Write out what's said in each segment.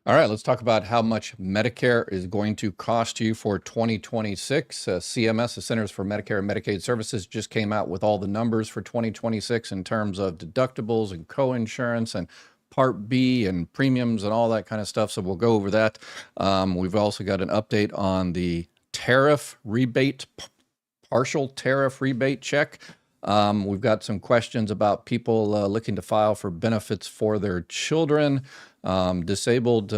All right, let's talk about how much Medicare is going to cost you for 2026. CMS, the Centers for Medicare and Medicaid Services, just came out with all the numbers for 2026 in terms of deductibles and coinsurance and Part B and premiums and all that kind of stuff. So we'll go over that. We've also got an update on the tariff rebate, partial tariff rebate check. We've got some questions about people looking to file for benefits for their children, disabled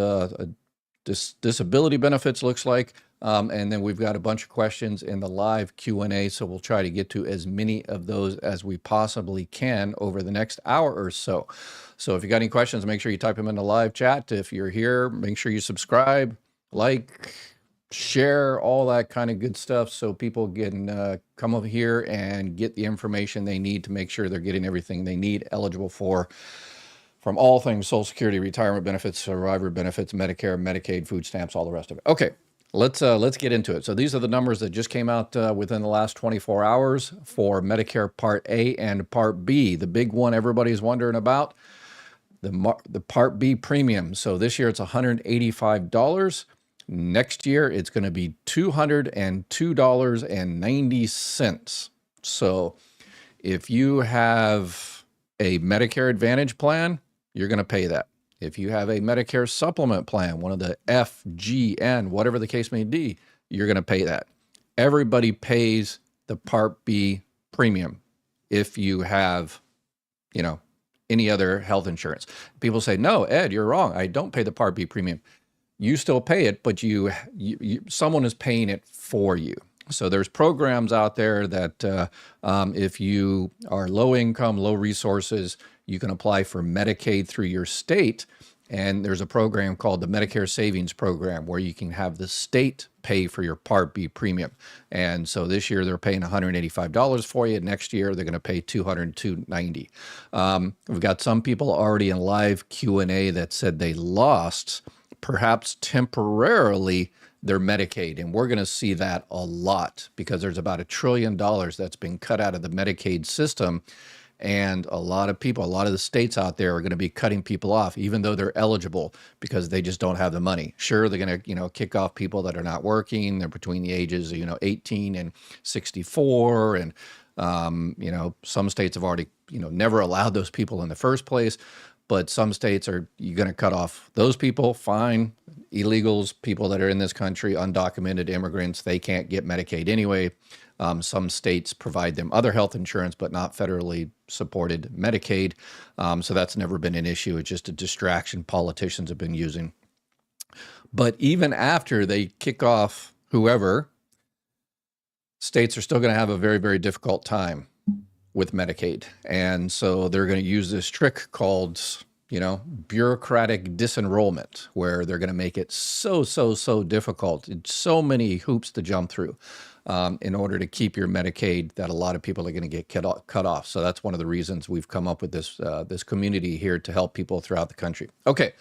disability benefits looks like, and then we've got a bunch of questions in the live Q&A, so we'll try to get to as many of those as we possibly can over the next hour or so. So if you got any questions, make sure you type them in the live chat. If you're here, make sure you subscribe, like, share, all that kind of good stuff, so people can come over here and get the information they need to make sure they're getting everything they need eligible for, from all things Social Security, retirement benefits, survivor benefits, Medicare, Medicaid, food stamps, all the rest of it. Okay, let's get into it. So these are the numbers that just came out within the last 24 hours for Medicare Part A and Part B. The big one everybody's wondering about, the Part B premium. So this year it's $185. Next year, it's going to be $202.90. So if you have a Medicare Advantage plan, you're going to pay that. If you have a Medicare Supplement plan, one of the F, G, N, whatever the case may be, you're going to pay that. Everybody pays the Part B premium if you have, any other health insurance. People say, no, Ed, you're wrong. I don't pay the Part B premium. You still pay it, but someone is paying it for you. So there's programs out there that if you are low income, low resources, you can apply for Medicaid through your state. And there's a program called the Medicare Savings Program where you can have the state pay for your Part B premium. And so this year they're paying $185 for you. Next year they're going to pay $202.90. We've got some people already in live Q&A that said they lost, perhaps temporarily, their Medicaid. And we're going to see that a lot because there's about $1 trillion that's been cut out of the Medicaid system. And a lot of people, a lot of the states out there are going to be cutting people off, even though they're eligible, because they just don't have the money. Sure, they're going to, kick off people that are not working. They're between the ages, 18 and 64. And, some states have already, never allowed those people in the first place. But some states are, you're going to cut off those people, fine. Illegals, people that are in this country, undocumented immigrants, they can't get Medicaid anyway. Some states provide them other health insurance, but not federally supported Medicaid. So that's never been an issue. It's just a distraction politicians have been using. But even after they kick off whoever, states are still going to have a very, very difficult time with Medicaid. And so they're going to use this trick called, bureaucratic disenrollment, where they're going to make it so difficult. It's so many hoops to jump through in order to keep your Medicaid that a lot of people are going to get cut off. So that's one of the reasons we've come up with this community here to help people throughout the country. Okay.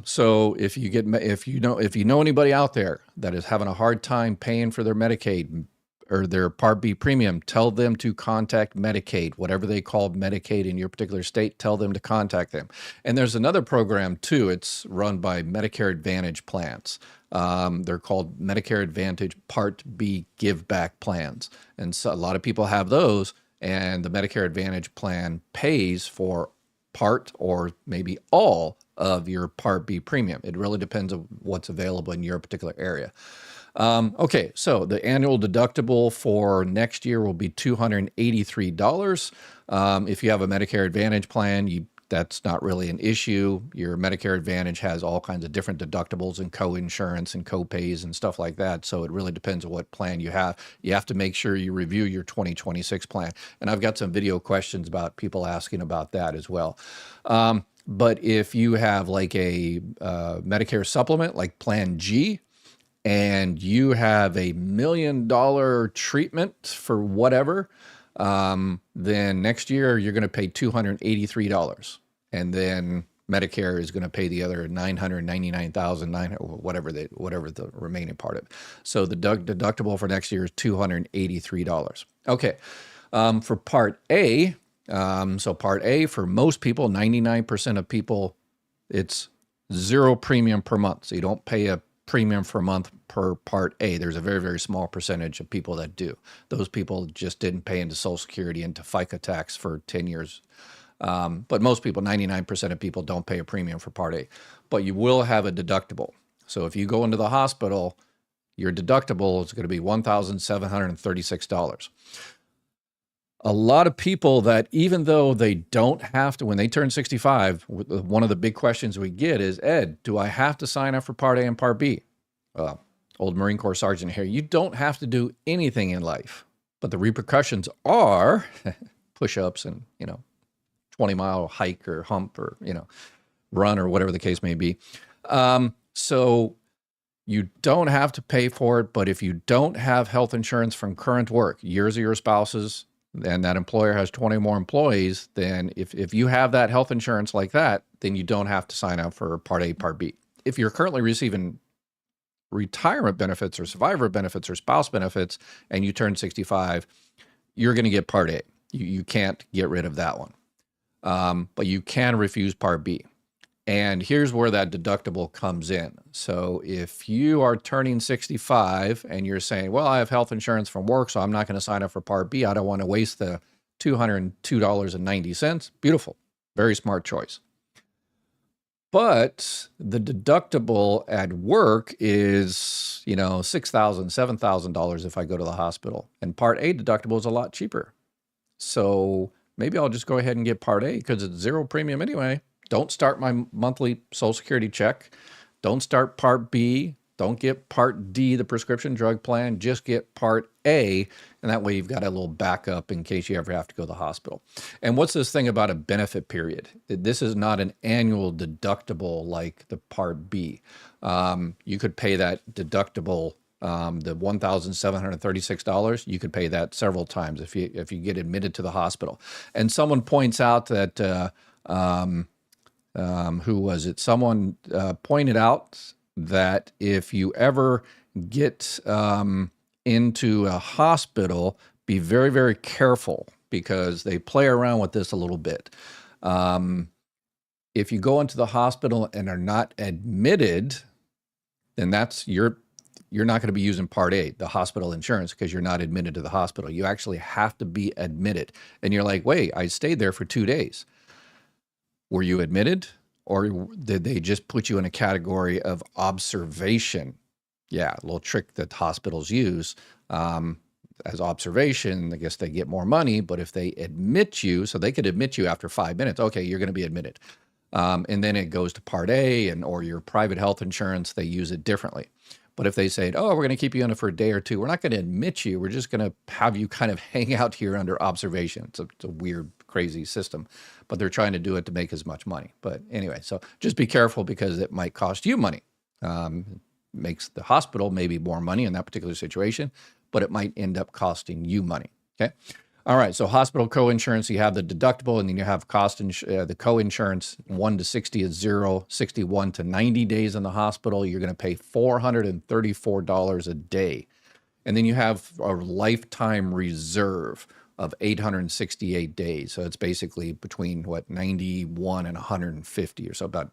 So if you know anybody out there that is having a hard time paying for their Medicaid or their Part B premium, tell them to contact Medicaid, whatever they call Medicaid in your particular state, tell them to contact them. And there's another program too. It's run by Medicare Advantage plans. They're called Medicare Advantage Part B Give Back plans. And so a lot of people have those, and the Medicare Advantage plan pays for part or maybe all of your Part B premium. It really depends on what's available in your particular area. Okay, so the annual deductible for next year will be $283. If you have a Medicare Advantage plan, that's not really an issue. Your Medicare Advantage has all kinds of different deductibles and co-insurance and co-pays and stuff like that. So it really depends on what plan you have. You have to make sure you review your 2026 plan. And I've got some video questions about people asking about that as well. But if you have like a Medicare supplement, like Plan G, and you have $1 million treatment for whatever, then next year you're going to pay $283. And then Medicare is going to pay the other $999,900, whatever the remaining part of it. So the deductible for next year is $283. Okay. For Part A, so Part A, for most people, 99% of people, it's 0 premium per month. So you don't pay a premium per month per Part A. There's a very, very small percentage of people that do. Those people just didn't pay into Social Security, into FICA tax for 10 years. But most people, 99% of people, don't pay a premium for Part A. But you will have a deductible. So if you go into the hospital, your deductible is going to be $1,736. A lot of people that, even though they don't have to, when they turn 65, one of the big questions we get is, Ed, do I have to sign up for Part A and Part B? Old Marine Corps sergeant here, you don't have to do anything in life, but the repercussions are push-ups and, 20-mile hike or hump or, run or whatever the case may be. So you don't have to pay for it, but if you don't have health insurance from current work, years of your spouse's, and that employer has 20 more employees, then if you have that health insurance like that, then you don't have to sign up for Part A, Part B. If you're currently receiving retirement benefits or survivor benefits or spouse benefits and you turn 65, you're going to get Part A. You can't get rid of that one. But you can refuse Part B. And here's where that deductible comes in. So if you are turning 65 and you're saying, well, I have health insurance from work, so I'm not going to sign up for Part B. I don't want to waste the $202.90. Beautiful. Very smart choice. But the deductible at work is, $6,000, $7,000 if I go to the hospital. And Part A deductible is a lot cheaper. So maybe I'll just go ahead and get Part A because it's 0 premium anyway. Don't start my monthly Social Security check. Don't start Part B. Don't get Part D, the prescription drug plan. Just get Part A, and that way you've got a little backup in case you ever have to go to the hospital. And what's this thing about a benefit period? This is not an annual deductible like the Part B. You could pay that deductible, the $1,736. You could pay that several times if you get admitted to the hospital. And someone points out that. Who was it? Someone pointed out that if you ever get into a hospital, be very, very careful because they play around with this a little bit. If you go into the hospital and are not admitted, then you're not going to be using Part A, the hospital insurance, because you're not admitted to the hospital. You actually have to be admitted. And you're like, wait, I stayed there for 2 days. Were you admitted, or did they just put you in a category of observation? Yeah, a little trick that hospitals use. As observation, I guess they get more money, but if they admit you, so they could admit you after 5 minutes, okay, you're going to be admitted. And then it goes to Part A or your private health insurance, they use it differently. But if they say, oh, we're going to keep you in it for a day or two, we're not going to admit you. We're just going to have you kind of hang out here under observation. It's a weird, crazy system, but they're trying to do it to make as much money. But anyway, so just be careful because it might cost you money. Makes the hospital maybe more money in that particular situation, but it might end up costing you money. Okay. All right. So hospital co-insurance, you have the deductible, and then you have the co-insurance. 1 to 60 is 0. 61 to 90 days in the hospital, you're going to pay $434 a day. And then you have a lifetime reserve of 868 days. So it's basically between 91 and 150 or so, about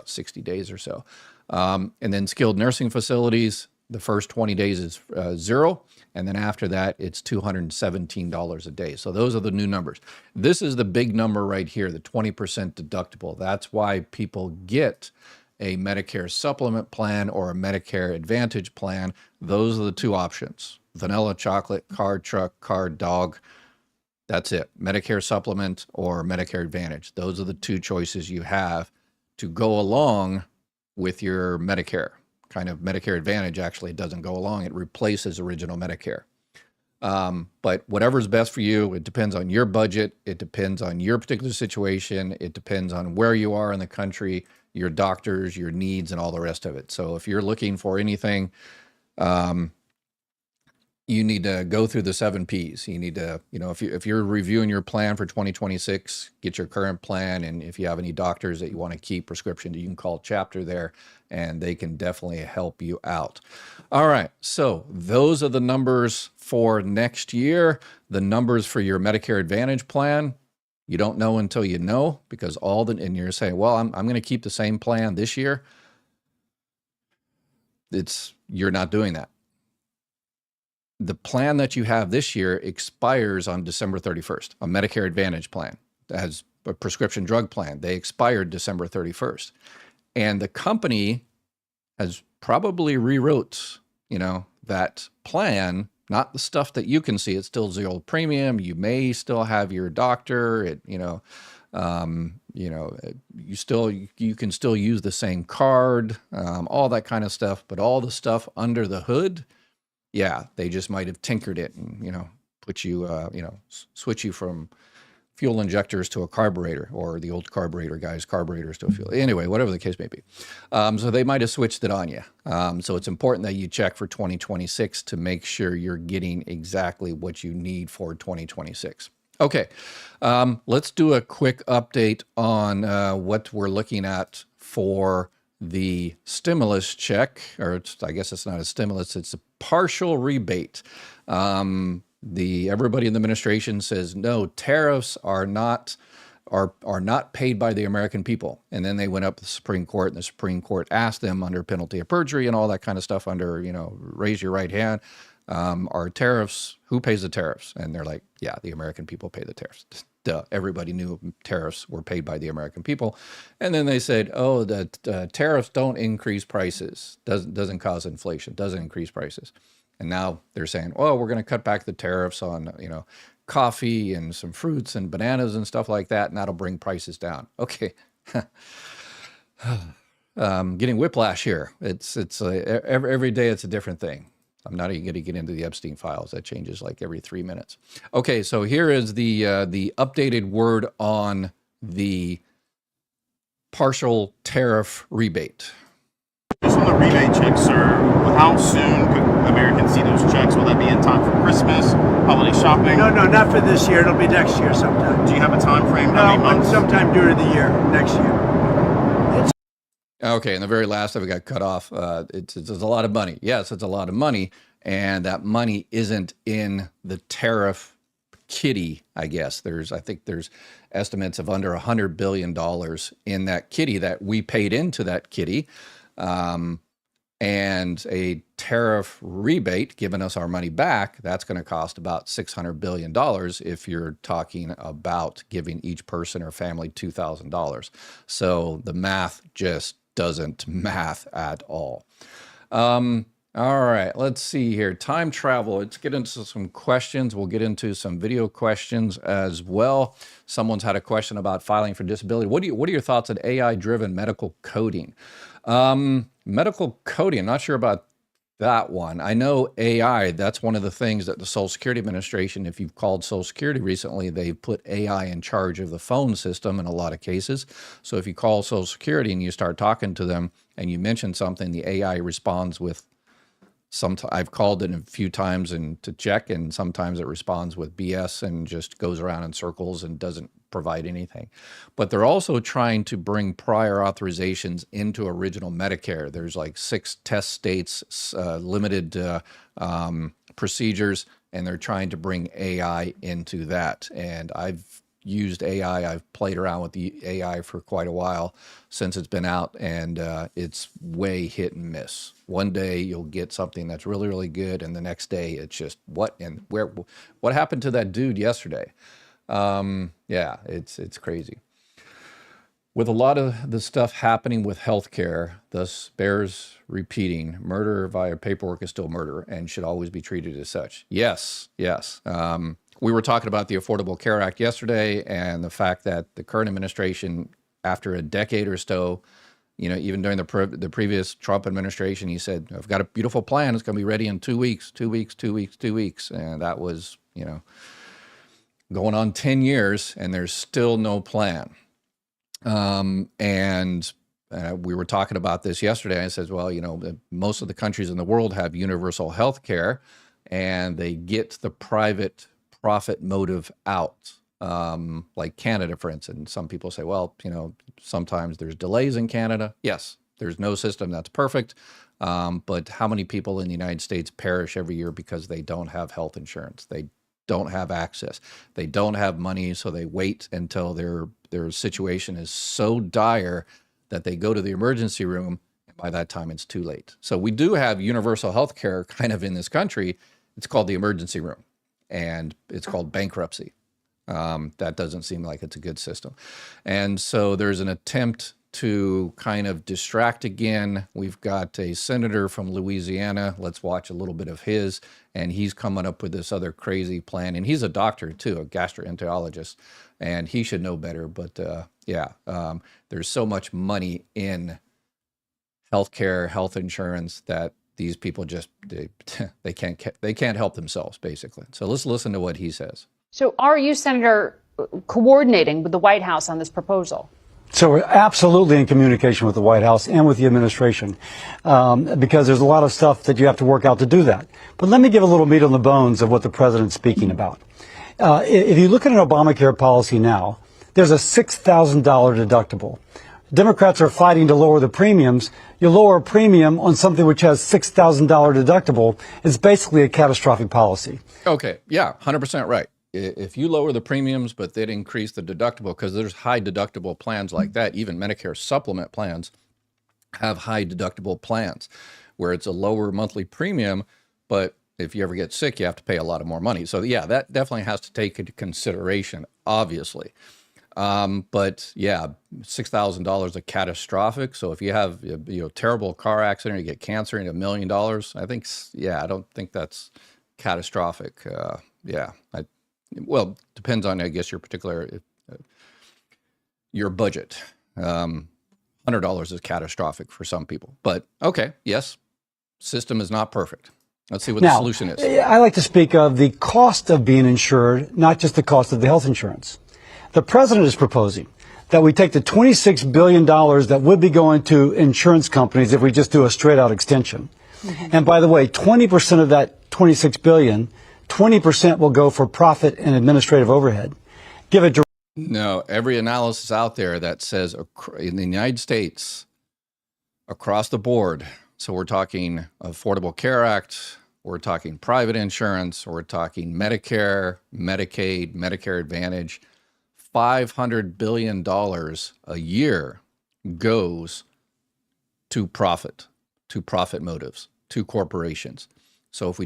60 days or so. And then skilled nursing facilities, the first 20 days is 0. And then after that, it's $217 a day. So those are the new numbers. This is the big number right here, the 20% deductible. That's why people get a Medicare supplement plan or a Medicare Advantage plan. Those are the two options: vanilla chocolate, card truck, card dog. That's it. Medicare supplement or Medicare Advantage. Those are the two choices you have to go along with your Medicare. Kind of Medicare Advantage actually doesn't go along. It replaces original Medicare. But whatever's best for you, it depends on your budget. It depends on your particular situation. It depends on where you are in the country, your doctors, your needs, and all the rest of it. So if you're looking for anything, you need to go through the 7 Ps. You need to, if you're reviewing your plan for 2026, get your current plan. And if you have any doctors that you want to keep prescription, you can call Chapter there, and they can definitely help you out. All right. So those are the numbers for next year. The numbers for your Medicare Advantage plan. You don't know until you know, because and you're saying, well, I'm going to keep the same plan this year. You're not doing that. The plan that you have this year expires on December 31st, a Medicare Advantage plan that has a prescription drug plan. They expired December 31st. And the company has probably rewrote, that plan, not the stuff that you can see. It's still zero premium. You may still have your doctor. You can still use the same card, all that kind of stuff. But all the stuff under the hood, yeah, they just might have tinkered it and, put you, switch you from fuel injectors to a carburetor, or the old carburetor guys, carburetors to a fuel. Anyway, whatever the case may be. So they might have switched it on you. So it's important that you check for 2026 to make sure you're getting exactly what you need for 2026. Okay, let's do a quick update on what we're looking at for the stimulus check, or I guess it's not a stimulus, it's a partial rebate. Everybody in the administration says, no, tariffs are not paid by the American people. And then they went up to the Supreme Court, and the Supreme Court asked them, under penalty of perjury and all that kind of stuff, under, raise your right hand, are tariffs, who pays the tariffs? And they're like, yeah, the American people pay the tariffs. Duh, everybody knew tariffs were paid by the American people. And then they said, oh, that tariffs don't increase prices, doesn't cause inflation, doesn't increase prices. And now they're saying, well, we're going to cut back the tariffs on, coffee and some fruits and bananas and stuff like that, and that'll bring prices down. Okay. Getting whiplash here. It's every day it's a different thing. I'm not even going to get into the Epstein files. That changes like every 3 minutes. Okay, so here is the updated word on the partial tariff rebate. Just on the rebate checks, sir, how soon could Americans see those checks? Will that be in time for Christmas, holiday shopping? No, not for this year. It'll be next year sometime. Do you have a time frame? No, but sometime during the year, next year. Okay, and the very last of it got cut off. It's a lot of money. Yes, it's a lot of money, and that money isn't in the tariff kitty, I guess. I think there's estimates of under $100 billion in that kitty that we paid into that kitty. And a tariff rebate, giving us our money back, that's going to cost about $600 billion if you're talking about giving each person or family $2,000. So the math just doesn't math at all. All right, let's see here. Time travel. Let's get into some questions. We'll get into some video questions as well. Someone's had a question about filing for disability. What are your thoughts on AI-driven medical coding? Medical coding, I'm not sure about that one. I know AI, that's one of the things that the Social Security Administration, if you've called Social Security recently, they've put AI in charge of the phone system in a lot of cases. So if you call Social Security and you start talking to them and you mention something, the AI responds with I've called it a few times to check, and sometimes it responds with BS and just goes around in circles and doesn't provide anything. But they're also trying to bring prior authorizations into original Medicare. There's like 6 test states, limited procedures, and they're trying to bring AI into that. And I've used AI. I've played around with the AI for quite a while since it's been out, and it's way hit and miss. One day you'll get something that's really, really good, and the next day it's just what happened to that dude yesterday? Yeah, it's crazy. With a lot of the stuff happening with healthcare, thus bears repeating, murder via paperwork is still murder and should always be treated as such. Yes. We were talking about the Affordable Care Act yesterday, and the fact that the current administration, after a decade or so, even during the previous Trump administration, he said, I've got a beautiful plan. It's going to be ready in 2 weeks, 2 weeks, 2 weeks, 2 weeks. And that was, going on 10 years, and there's still no plan. We were talking about this yesterday. I said, well, most of the countries in the world have universal health care, and they get the private profit motive out, like Canada, for instance. Some people say, well, sometimes there's delays in Canada. Yes, there's no system that's perfect, but how many people in the United States perish every year because they don't have health insurance? They don't have access. They don't have money, so they wait until their situation is so dire that they go to the emergency room, and by that time it's too late. So we do have universal health care kind of in this country. It's called the emergency room, and it's called bankruptcy. That doesn't seem like it's a good system. And so there's an attempt to kind of distract again. We've got a senator from Louisiana. Let's watch a little bit of his. And he's coming up with this other crazy plan. And he's a doctor too, a gastroenterologist. And he should know better. But there's so much money in healthcare, health insurance that these people just, they can't help themselves, basically. So let's listen to what he says. So are you, Senator, coordinating with the White House on this proposal? So we're absolutely in communication with the White House and with the administration because there's a lot of stuff that you have to work out to do that. But let me give a little meat on the bones of what the president's speaking about. If you look at an Obamacare policy now, there's a $6,000 deductible. Democrats are fighting to lower the premiums. You lower a premium on something which has $6,000 deductible. It's basically a catastrophic policy. Okay, yeah, 100% right. If you lower the premiums, but then increase the deductible, because there's high deductible plans like that, even Medicare supplement plans have high deductible plans where it's a lower monthly premium, but if you ever get sick, you have to pay a lot of more money. So yeah, that definitely has to take into consideration, obviously. But yeah, $6,000 is catastrophic. So if you have terrible car accident, you get cancer and $1 million, I think, I don't think that's catastrophic. Well, depends on, I guess, your particular, your budget. $100 is catastrophic for some people. But okay, yes, system is not perfect. Let's see what the solution is. I like to speak of the cost of being insured, not just the cost of the health insurance. The president is proposing that we take the $26 billion that would be going to insurance companies if we just do a straight-out extension. Mm-hmm. And by the way, 20% of that $26 billion, 20% will go for profit and administrative overhead. Give it. No, every analysis out there that says in the United States, across the board, so we're talking Affordable Care Act, we're talking private insurance, we're talking Medicare, Medicaid, Medicare Advantage, $500 billion a year goes to profit motives, to corporations. So if we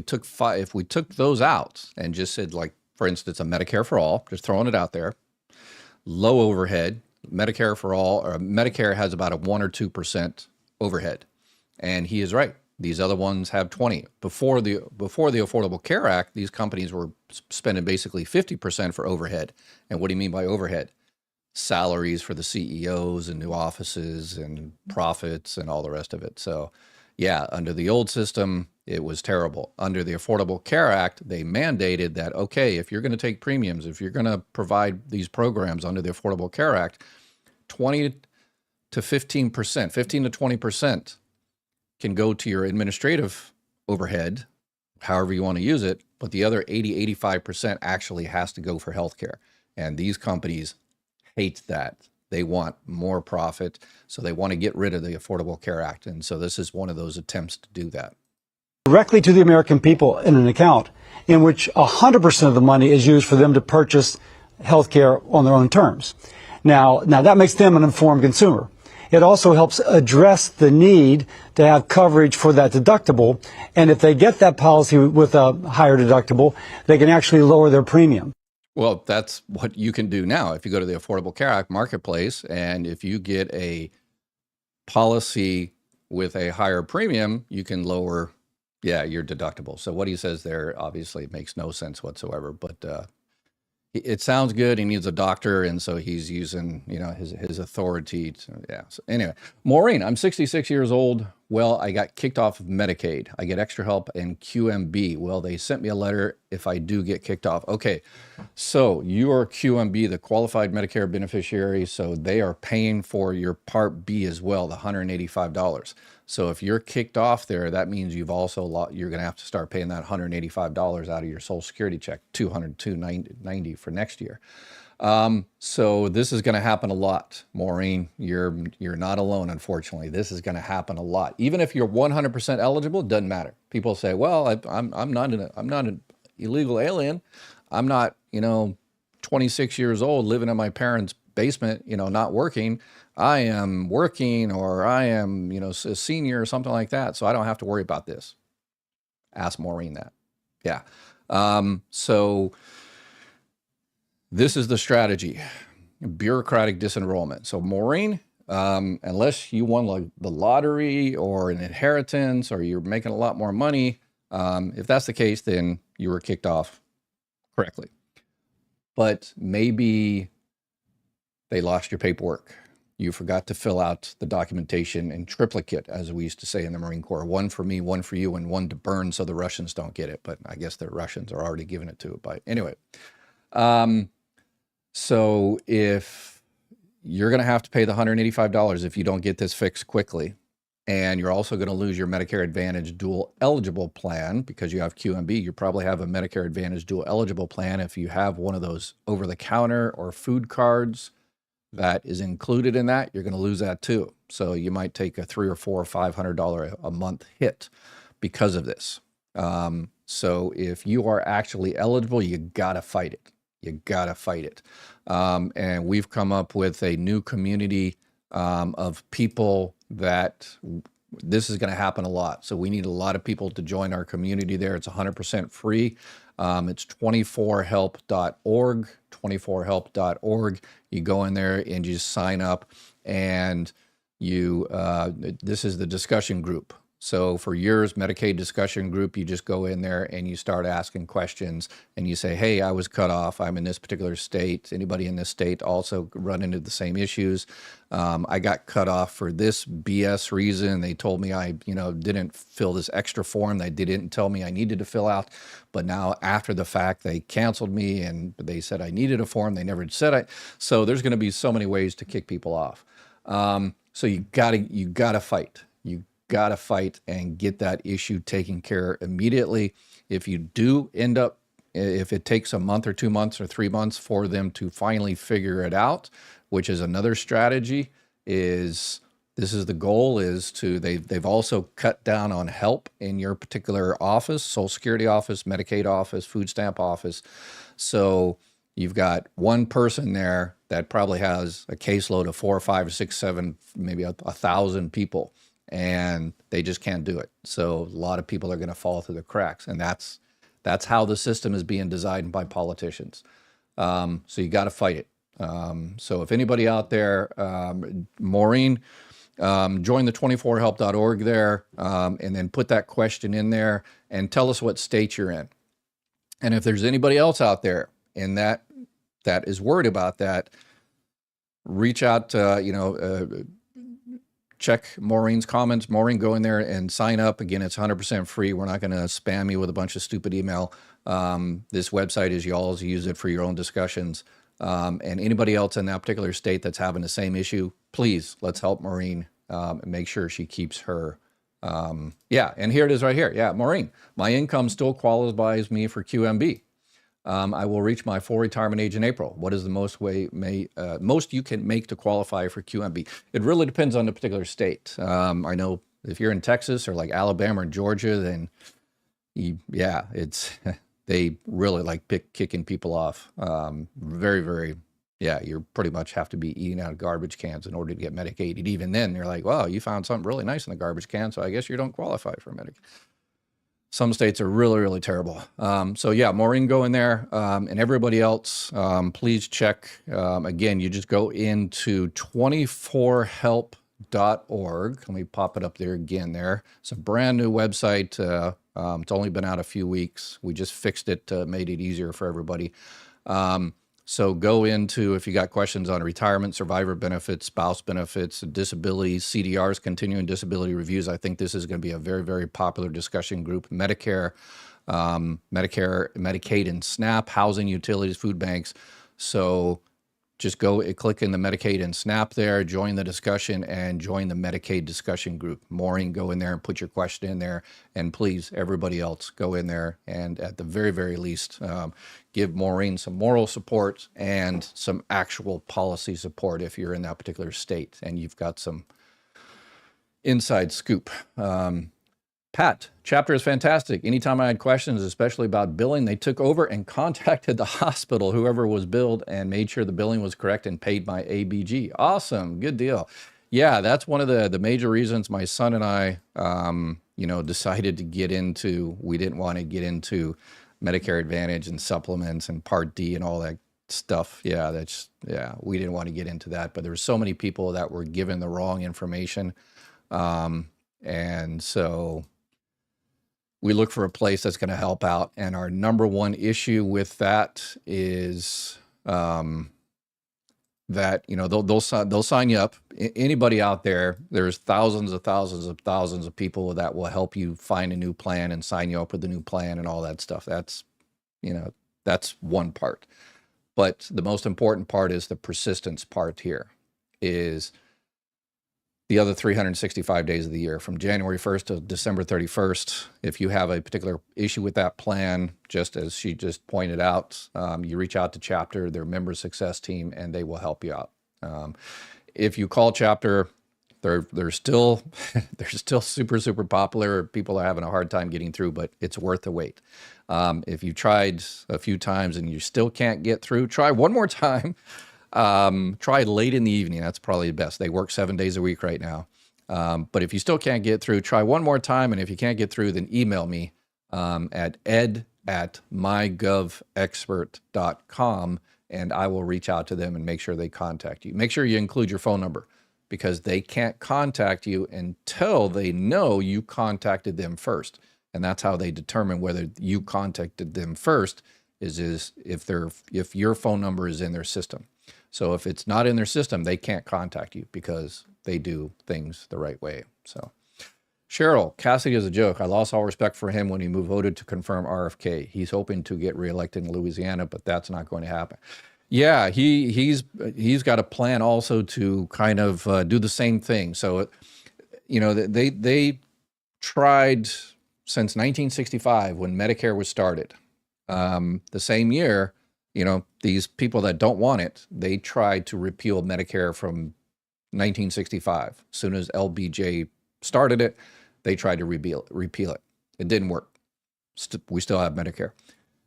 took those out and just said, like, for instance, a Medicare for all, just throwing it out there, low overhead, Medicare for all, or Medicare has about a 1 or 2% overhead. And he is right. These other ones have 20. Before the Affordable Care Act, these companies were spending basically 50% for overhead. And what do you mean by overhead? Salaries for the CEOs and new offices and profits and all the rest of it. So yeah, under the old system, it was terrible. Under the Affordable Care Act, they mandated that, okay, if you're going to take premiums, if you're going to provide these programs under the Affordable Care Act, 20 to 15%, 15 to 20% can go to your administrative overhead, however you want to use it, but the other 80, 85% actually has to go for healthcare. And these companies hate that. They want more profit, so they want to get rid of the Affordable Care Act. And so this is one of those attempts to do that. Directly to the American people in an account in which 100% of the money is used for them to purchase health care on their own terms. Now that makes them an informed consumer. It also helps address the need to have coverage for that deductible. And if they get that policy with a higher deductible, they can actually lower their premium. Well, that's what you can do now. If you go to the Affordable Care Act marketplace, and if you get a policy with a higher premium, you can lower, your deductible. So what he says there obviously makes no sense whatsoever, but it sounds good. He needs a doctor, and so he's using, his authority to, So anyway, Maureen, I'm 66 years old. Well, I got kicked off of Medicaid. I get extra help and QMB. Well, they sent me a letter if I do get kicked off. Okay, so you are QMB, the qualified Medicare beneficiary, so they are paying for your Part B as well, the $185. So if you're kicked off there, that means you're going to have to start paying that $185 out of your Social Security check, $202.90 for next year. So this is going to happen a lot, Maureen. You're not alone, unfortunately. This is going to happen a lot. Even if you're 100% eligible, it doesn't matter. People say, "Well, I'm not an illegal alien. I'm not, 26 years old living in my parents' basement, not working. I am working, or I am, a senior or something like that. So I don't have to worry about this. Ask Maureen that. Yeah. So this is the strategy, bureaucratic disenrollment. So Maureen, unless you won like the lottery or an inheritance, or you're making a lot more money, if that's the case, then you were kicked off correctly. But maybe they lost your paperwork. You forgot to fill out the documentation in triplicate, as we used to say in the Marine Corps. One for me, one for you, and one to burn so the Russians don't get it. But I guess the Russians are already giving it to it. But anyway, so if you're going to have to pay the $185 if you don't get this fixed quickly, and you're also going to lose your Medicare Advantage dual eligible plan because you have QMB, you probably have a Medicare Advantage dual eligible plan if you have one of those over-the-counter or food cards that is included in that, you're going to lose that too. So you might take a $300 or $400 or $500 a month hit because of this. So if you are actually eligible, you got to fight it. You got to fight it. And we've come up with a new community of people that this is going to happen a lot. So we need a lot of people to join our community there. It's 100% free. It's 24help.org, 24help.org. You go in there and you sign up, and this is the discussion group. So for yours, Medicaid discussion group, you just go in there and you start asking questions, and you say, hey, I was cut off. I'm in this particular state. Anybody in this state also run into the same issues? I got cut off for this BS reason. They told me I, didn't fill this extra form that they didn't tell me I needed to fill out. But now after the fact, they canceled me, and they said I needed a form. They never said it. So there's going to be so many ways to kick people off. So you gotta fight. You got to fight and get that issue taken care immediately. If you do end up, if it takes a month or 2 months or 3 months for them to finally figure it out, which is another strategy, this is the goal, is to, they've also cut down on help in your particular office, Social Security office, Medicaid office, food stamp office. So you've got one person there that probably has a caseload of 4 or 5 or 6, 7, maybe 1,000 people. And they just can't do it. So a lot of people are going to fall through the cracks, and that's how the system is being designed by politicians. So you got to fight it. So if anybody out there, Maureen, join the 24help.org there, and then put that question in there and tell us what state you're in. And if there's anybody else out there and that is worried about that, reach out to, check Maureen's comments. Maureen, go in there and sign up. Again, it's 100% free. We're not going to spam you with a bunch of stupid email. This website is y'all's. Use it for your own discussions. And anybody else in that particular state that's having the same issue, please, let's help Maureen and make sure she keeps her. Yeah, and here it is right here. Yeah, Maureen, my income still qualifies me for QMB. I will reach my full retirement age in April. What is the most you can make to qualify for QMB? It really depends on the particular state. I know if you're in Texas or like Alabama or Georgia, then they really like kicking people off. Very, very, you pretty much have to be eating out of garbage cans in order to get Medicaid. And even then, they're like, wow, you found something really nice in the garbage can, so I guess you don't qualify for Medicaid. Some states are really, really terrible. So yeah, Maureen, go in there, and everybody else, please check. Again, you just go into 24help.org. Let me pop it up there again there. It's a brand new website. It's only been out a few weeks. We just fixed it, made it easier for everybody. So go into, if you got questions on retirement, survivor benefits, spouse benefits, disability, CDRs, continuing disability reviews. I think this is going to be a very, very popular discussion group. Medicare, Medicaid and SNAP, housing, utilities, food banks. So just go click in the Medicaid and SNAP there, join the discussion, and join the Medicaid discussion group. Maureen, go in there and put your question in there. And please, everybody else, go in there and at the very, very least, give Maureen some moral support and some actual policy support if you're in that particular state and you've got some inside scoop. Pat, chapter is fantastic. Anytime I had questions, especially about billing, they took over and contacted the hospital, whoever was billed, and made sure the billing was correct and paid my ABG. Awesome. Good deal. Yeah, that's one of the major reasons my son and I, decided to get into, we didn't want to get into Medicare Advantage and supplements and Part D and all that stuff. Yeah, we didn't want to get into that, but there were so many people that were given the wrong information. And so we look for a place that's going to help out. And our number one issue with that is that, they'll sign you up. Anybody out there, there's thousands of people that will help you find a new plan and sign you up with a new plan and all that stuff. That's one part. But the most important part is the persistence part here, is the other 365 days of the year, from January 1st to December 31st. If you have a particular issue with that plan, just as she just pointed out, you reach out to Chapter, their member success team, and they will help you out. If you call Chapter, they're still super popular. People are having a hard time getting through, but it's worth the wait. If you tried a few times and you still can't get through, try one more time. Try late in the evening. That's probably the best. They work 7 days a week right now. But if you still can't get through, try one more time. And if you can't get through, then email me at ed@mygovexpert.com, and I will reach out to them and make sure they contact you. Make sure you include your phone number, because they can't contact you until they know you contacted them first. And that's how they determine whether you contacted them first, is if your phone number is in their system. So if it's not in their system, they can't contact you because they do things the right way. So Cheryl, Cassidy is a joke. I lost all respect for him when he voted to confirm RFK. He's hoping to get reelected in Louisiana, but that's not going to happen. Yeah, he's got a plan also to kind of do the same thing. So, they tried since 1965 when Medicare was started. The same year, these people that don't want it, they tried to repeal Medicare from 1965. As soon as LBJ started it, they tried to repeal it. It didn't work. We still have Medicare.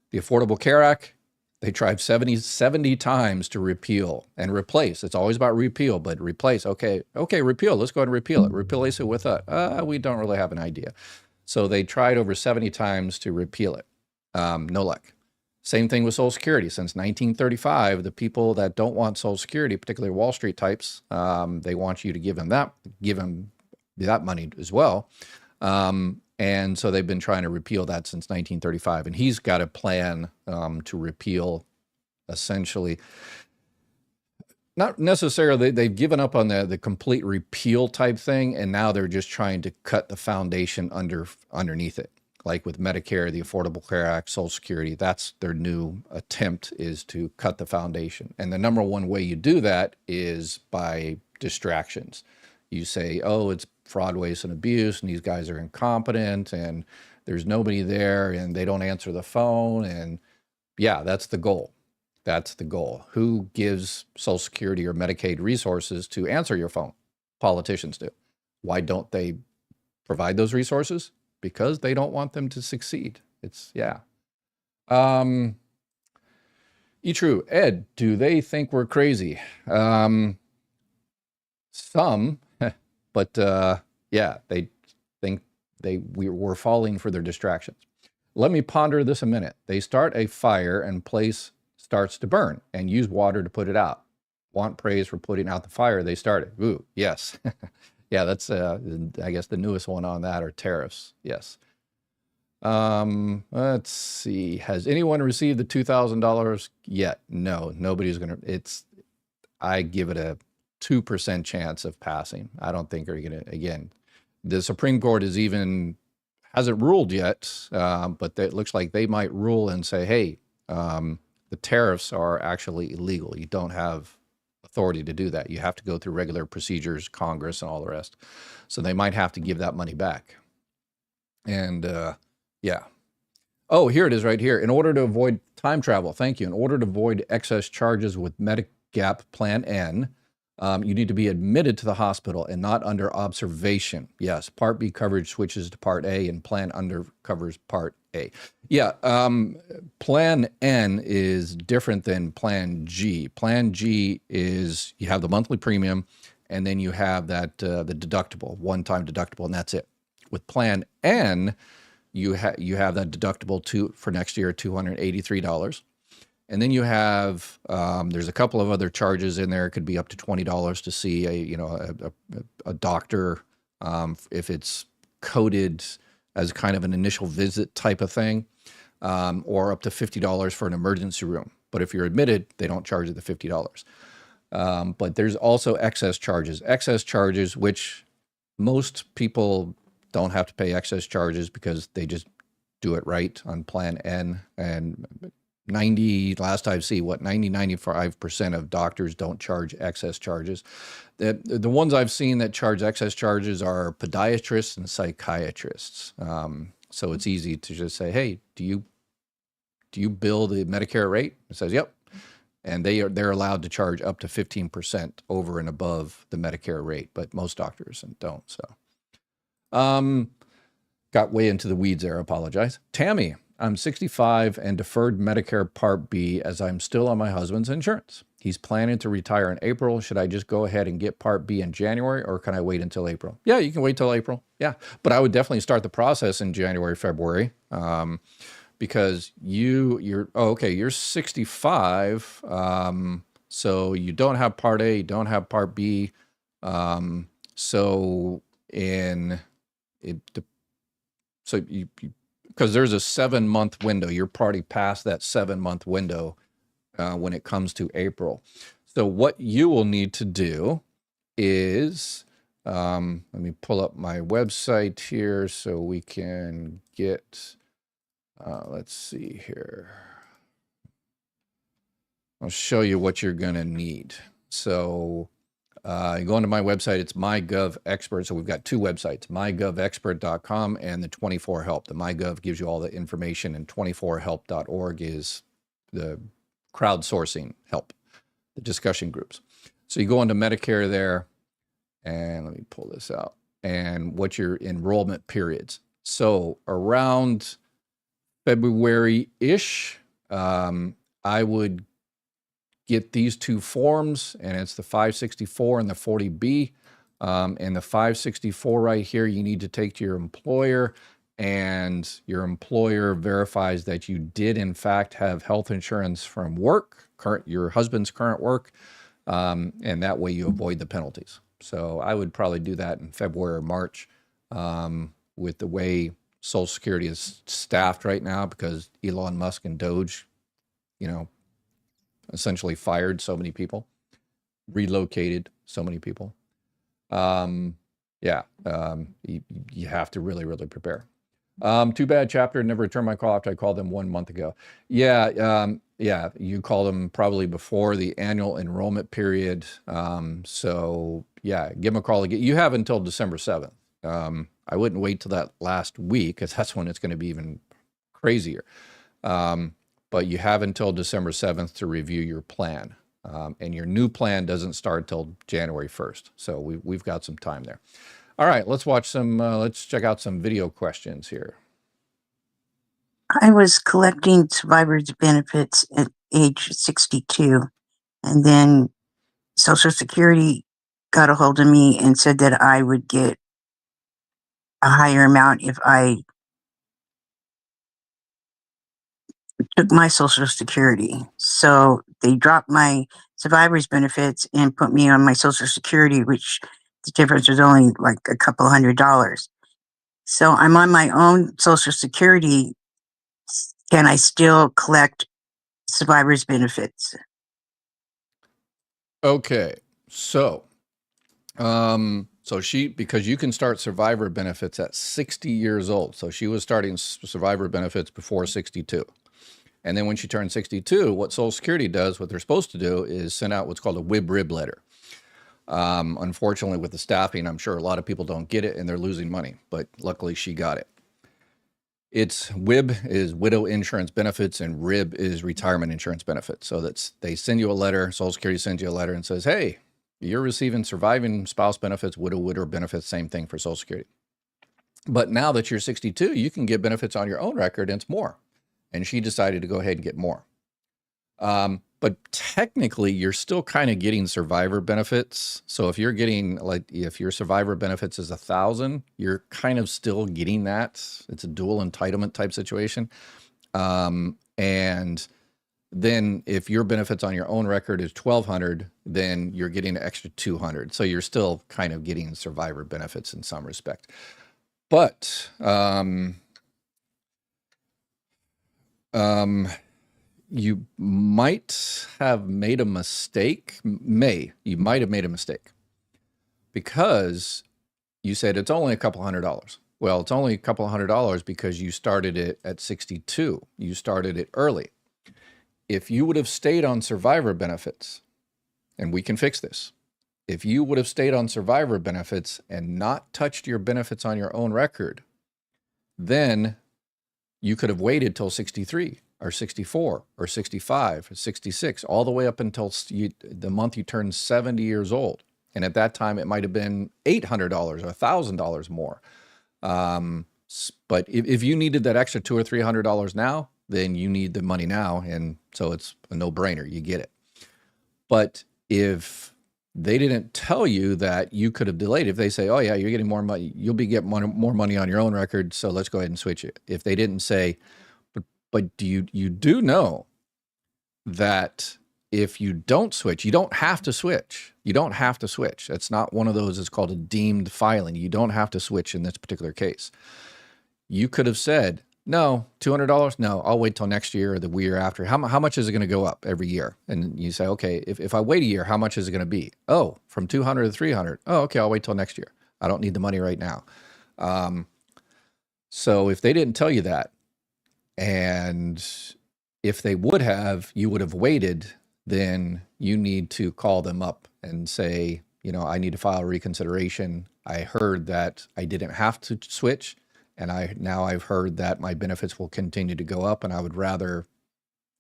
The Affordable Care Act, they tried 70 times to repeal and replace. It's always about repeal, but replace. Okay, repeal. Let's go ahead and repeal it. Replace it with we don't really have an idea. So they tried over 70 times to repeal it. No luck. Same thing with Social Security. Since 1935, the people that don't want Social Security, particularly Wall Street types, they want you to give them that money as well. And so they've been trying to repeal that since 1935. And he's got a plan to repeal, essentially, not necessarily, they've given up on the complete repeal type thing, and now they're just trying to cut the foundation underneath it. Like with Medicare, the Affordable Care Act, Social Security, that's their new attempt, is to cut the foundation. And the number one way you do that is by distractions. You say, oh, it's fraud, waste, and abuse, and these guys are incompetent, and there's nobody there, and they don't answer the phone, and yeah, that's the goal. That's the goal. Who gives Social Security or Medicaid resources to answer your phone? Politicians do. Why don't they provide those resources? Because they don't want them to succeed. Yeah. True. Ed, do they think we're crazy? Some, but yeah, they think we're falling for their distractions. Let me ponder this a minute. They start a fire and place starts to burn and use water to put it out. Want praise for putting out the fire they started. Ooh, yes. Yeah, that's, I guess, the newest one on that are tariffs. Yes. Let's see. Has anyone received the $2,000 yet? No, nobody's going to. I give it a 2% chance of passing. I don't think they're going to, again, the Supreme Court hasn't ruled yet, but it looks like they might rule and say, hey, the tariffs are actually illegal. You don't have authority to do that. You have to go through regular procedures, Congress, and all the rest. So they might have to give that money back. And yeah. Oh, here it is right here. In order to avoid time travel, thank you. In order to avoid excess charges with Medigap Plan N, You need to be admitted to the hospital and not under observation. Yes, Part B coverage switches to Part A, and Plan under covers Part A. Yeah, Plan N is different than Plan G. Plan G is you have the monthly premium, and then you have that the deductible, one-time deductible, and that's it. With Plan N, you have that deductible for next year, $283. And then you have, there's a couple of other charges in there. It could be up to $20 to see a doctor if it's coded as kind of an initial visit type of thing, or up to $50 for an emergency room. But if you're admitted, they don't charge you the $50. But there's also excess charges, which most people don't have to pay excess charges because they just do it right on Plan N. And 95% of doctors don't charge excess charges. The ones I've seen that charge excess charges are podiatrists and psychiatrists. So it's easy to just say, hey, do you bill the Medicare rate? It says, yep. And they're allowed to charge up to 15% over and above the Medicare rate, but most doctors don't. So got way into the weeds there, I apologize. Tammy, I'm 65 and deferred Medicare Part B as I'm still on my husband's insurance. He's planning to retire in April. Should I just go ahead and get Part B in January, or can I wait until April? Yeah, you can wait till April. Yeah, but I would definitely start the process in January, February, because you're 65, so you don't have Part A, you don't have Part B, because there's a 7-month window. You're already past that 7-month window when it comes to April. So what you will need to do is, let me pull up my website here so we can get, let's see here. I'll show you what you're going to need. So you go onto my website, it's MyGovExpert. So we've got two websites, mygovexpert.com and the 24Help. The MyGov gives you all the information, and 24help.org is the crowdsourcing help, the discussion groups. So you go into Medicare there, and let me pull this out, and what's your enrollment periods. So around February-ish, I would get these two forms, and it's the 564 and the 40B. And the 564 right here, you need to take to your employer, and your employer verifies that you did in fact have health insurance from work, your husband's current work, and that way you avoid the penalties. So I would probably do that in February or March, with the way Social Security is staffed right now, because Elon Musk and Doge, essentially fired so many people, relocated so many people. You have to really, really prepare. Too bad chapter never returned my call after I called them 1 month ago. Yeah, you called them probably before the annual enrollment period. So yeah, give them a call again. You have until December 7th. I wouldn't wait till that last week, because that's when it's going to be even crazier. But you have until December 7th to review your plan. And your new plan doesn't start till January 1st. So we've got some time there. All right, let's check out some video questions here. I was collecting survivor's benefits at age 62, and then Social Security got a hold of me and said that I would get a higher amount if I took my Social Security. So they dropped my survivor's benefits and put me on my Social Security, which the difference was only like a couple $100. So I'm on my own Social Security. Can I still collect survivor's benefits? Okay, so because you can start survivor benefits at 60 years old. So she was starting survivor benefits before 62. And then when she turned 62, what Social Security does, what they're supposed to do, is send out what's called a WIB-RIB letter. Unfortunately, with the staffing, I'm sure a lot of people don't get it and they're losing money, but luckily she got it. It's WIB is widow insurance benefits, and RIB is retirement insurance benefits. So they send you a letter, Social Security sends you a letter and says, hey, you're receiving surviving spouse benefits, widow benefits, same thing for Social Security. But now that you're 62, you can get benefits on your own record, and it's more. And she decided to go ahead and get more. But technically, you're still kind of getting survivor benefits. So if you're getting, like, if your survivor benefits is 1,000, you're kind of still getting that. It's a dual entitlement type situation. And then if your benefits on your own record is 1,200, then you're getting an extra 200. So you're still kind of getting survivor benefits in some respect. But you might have made a mistake. You might have made a mistake because you said it's only a couple $100. Well, it's only a couple $100 because you started it at 62. You started it early. If you would have stayed on survivor benefits, and we can fix this, if you would have stayed on survivor benefits and not touched your benefits on your own record, then you could have waited till 63 or 64 or 65 or 66, all the way up until the month you turn 70 years old. And at that time, it might have been $800 or $1,000 more. But if you needed that extra $200 or $300 now, then you need the money now. And so it's a no-brainer. You get it. But if they didn't tell you that you could have delayed, if they say, oh yeah, you're getting more money, you'll be getting more money on your own record, so let's go ahead and switch it. If they didn't say, but you do know that if you don't switch, you don't have to switch. You don't have to switch. It's not one of those, it's called a deemed filing. You don't have to switch in this particular case. You could have said, no, $200? No, I'll wait till next year or the year after. How much is it going to go up every year? And you say, okay, if I wait a year, how much is it going to be? Oh, from 200 to 300. Oh, okay, I'll wait till next year. I don't need the money right now. So if they didn't tell you that, and if they would have, you would have waited, then you need to call them up and say, you know, I need to file a reconsideration. I heard that I didn't have to switch. And now I've heard that my benefits will continue to go up, and I would rather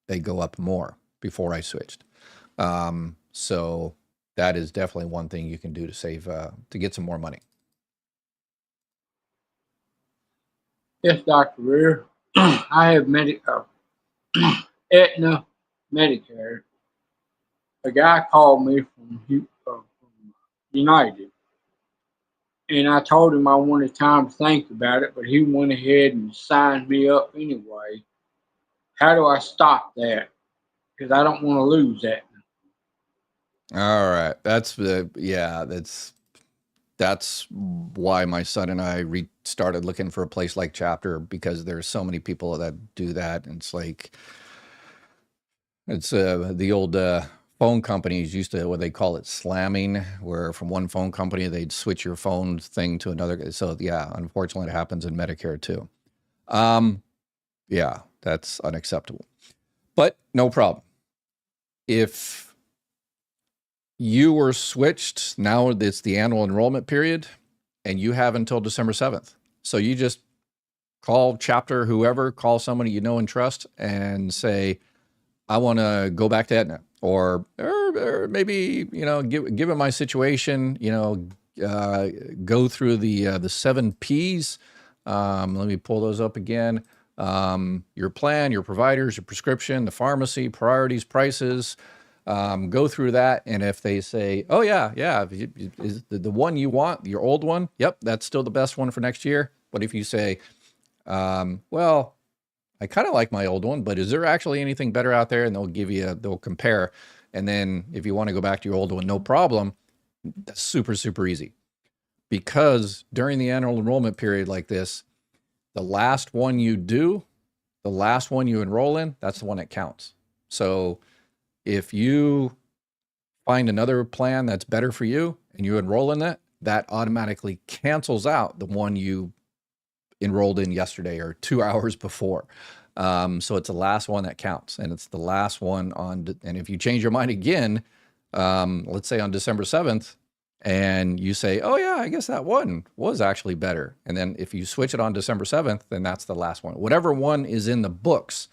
they go up more before I switched. So that is definitely one thing you can do to save, to get some more money. Yes, Dr. Rear. I have Aetna Medicare. A guy called me from United. And I told him I wanted time to think about it, but he went ahead and signed me up anyway. How do I stop that? Because I don't want to lose that. All right. That's why my son and I started looking for a place like Chapter, because there's so many people that do that. And it's like, it's the old phone companies used to, what they call it, slamming, where from one phone company, they'd switch your phone thing to another. So yeah, unfortunately it happens in Medicare too. Yeah, that's unacceptable, but no problem. If you were switched, now it's the annual enrollment period and you have until December 7th. So you just call Chapter, whoever, call somebody you know and trust and say, I want to go back to Aetna. Or maybe, you know, given my situation, you know, go through the 7 Ps. Let me pull those up again. Your plan, your providers, your prescription, the pharmacy, priorities, prices. Go through that. And if they say, oh yeah, is the one you want, your old one, yep, that's still the best one for next year. But if you say, well, I kind of like my old one, but is there actually anything better out there? And they'll give you, they'll compare. And then if you want to go back to your old one, no problem. That's super, super easy. Because during the annual enrollment period like this, the last one you do, the last one you enroll in, that's the one that counts. So if you find another plan that's better for you and you enroll in that, that automatically cancels out the one you enrolled in yesterday or 2 hours before. So it's the last one that counts, and it's the last one on, and if you change your mind again, let's say on December 7th, and you say, oh yeah, I guess that one was actually better. And then if you switch it on December 7th, then that's the last one. Whatever one is in the books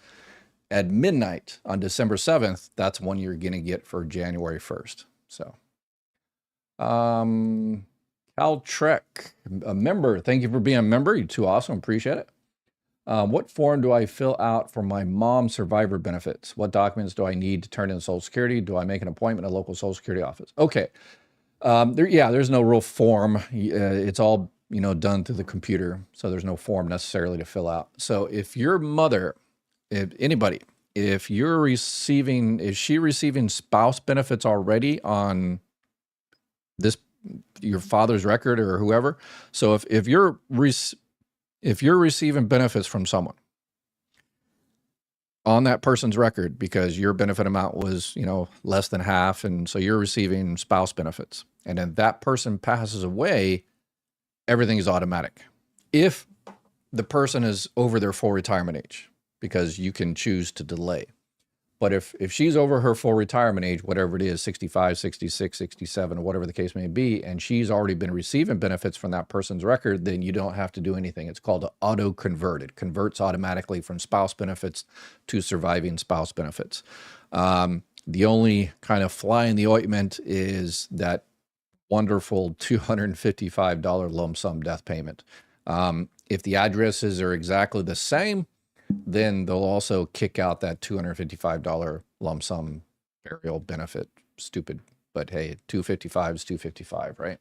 at midnight on December 7th, that's one you're going to get for January 1st. So Cal Trek, a member. Thank you for being a member. You're too awesome. Appreciate it. What form do I fill out for my mom's survivor benefits? What documents do I need to turn in Social Security? Do I make an appointment at a local Social Security office? Okay. There's no real form. It's all, done through the computer. So there's no form necessarily to fill out. So if your mother, if anybody, is she receiving spouse benefits already on your father's record or whoever? So if you're receiving benefits from someone on that person's record because your benefit amount was, less than half, and so you're receiving spouse benefits, and then that person passes away, everything is automatic. If the person is over their full retirement age, because you can choose to delay. But if she's over her full retirement age, whatever it is, 65, 66, 67, or whatever the case may be, and she's already been receiving benefits from that person's record, then you don't have to do anything. It's called an auto-convert. It converts automatically from spouse benefits to surviving spouse benefits. The only kind of fly in the ointment is that wonderful $255 lump sum death payment. If the addresses are exactly the same, then they'll also kick out that $255 lump sum burial benefit. Stupid, but hey, 255 is 255, right?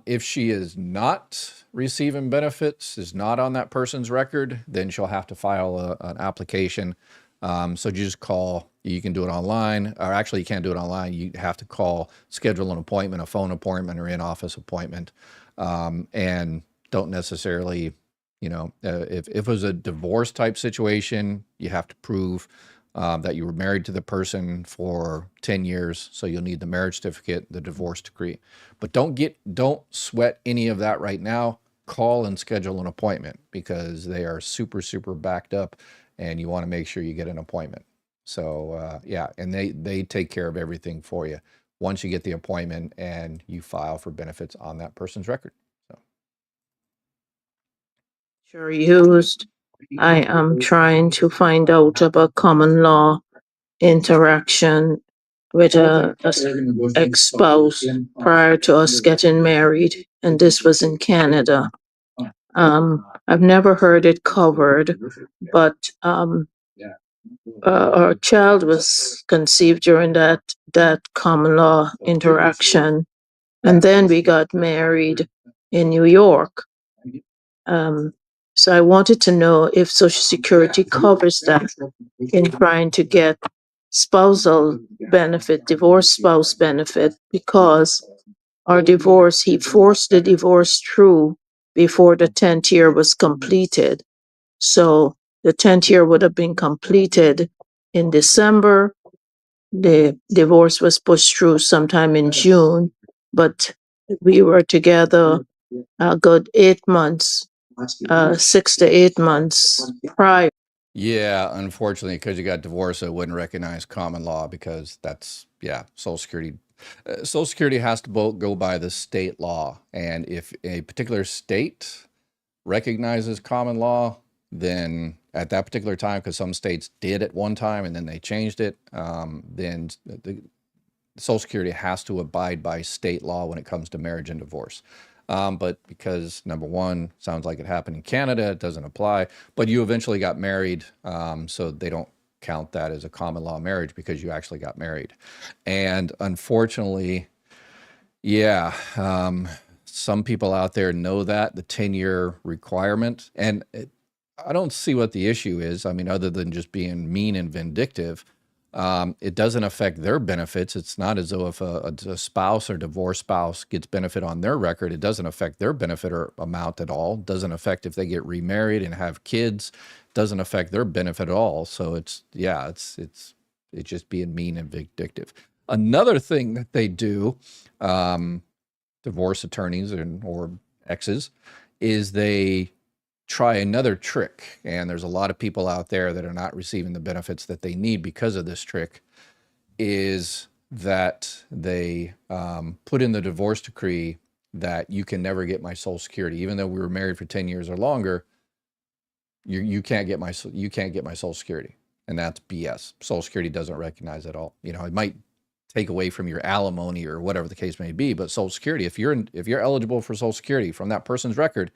If she is not receiving benefits, is not on that person's record, then she'll have to file an application. So you just call. You can do it online, or actually you can't do it online. You have to call, schedule an appointment, a phone appointment or in-office appointment, and don't necessarily, if it was a divorce type situation, you have to prove that you were married to the person for 10 years. So you'll need the marriage certificate, the divorce decree. But don't sweat any of that right now. Call and schedule an appointment because they are super, super backed up, and you want to make sure you get an appointment. So and they take care of everything for you once you get the appointment and you file for benefits on that person's record. Sure used. I am trying to find out about common law interaction with a ex-spouse prior to us getting married, and this was in Canada. I've never heard it covered, but our child was conceived during that common law interaction, and then we got married in New York. So I wanted to know if Social Security covers that in trying to get spousal benefit, divorce spouse benefit, because our divorce, he forced the divorce through before the 10th year was completed. So the 10th year would have been completed in December. The divorce was pushed through sometime in June, but we were together a good 8 months, 6 to 8 months prior. Yeah, unfortunately, because you got divorced, it wouldn't recognize common law because that's, Social Security. Social Security has to go by the state law. And if a particular state recognizes common law, then at that particular time, because some states did at one time and then they changed it, then the Social Security has to abide by state law when it comes to marriage and divorce. But because, number one, sounds like it happened in Canada, it doesn't apply. But you eventually got married, so they don't count that as a common law marriage because you actually got married. And unfortunately, some people out there know that, the 10-year requirement. And I don't see what the issue is. I mean, other than just being mean and vindictive. It doesn't affect their benefits. It's not as though if a spouse or divorced spouse gets benefit on their record, it doesn't affect their benefit or amount at all. It doesn't affect if they get remarried and have kids. It doesn't affect their benefit at all. So it's just being mean and vindictive. Another thing that they do, divorce attorneys or exes, is they try another trick. And there's a lot of people out there that are not receiving the benefits that they need because of this trick, is that they put in the divorce decree that you can never get my Social Security. Even though we were married for 10 years or longer, you can't get my Social Security. And that's BS. Social Security doesn't recognize it all. It might take away from your alimony or whatever the case may be. But Social Security, if you're eligible for Social Security from that person's record,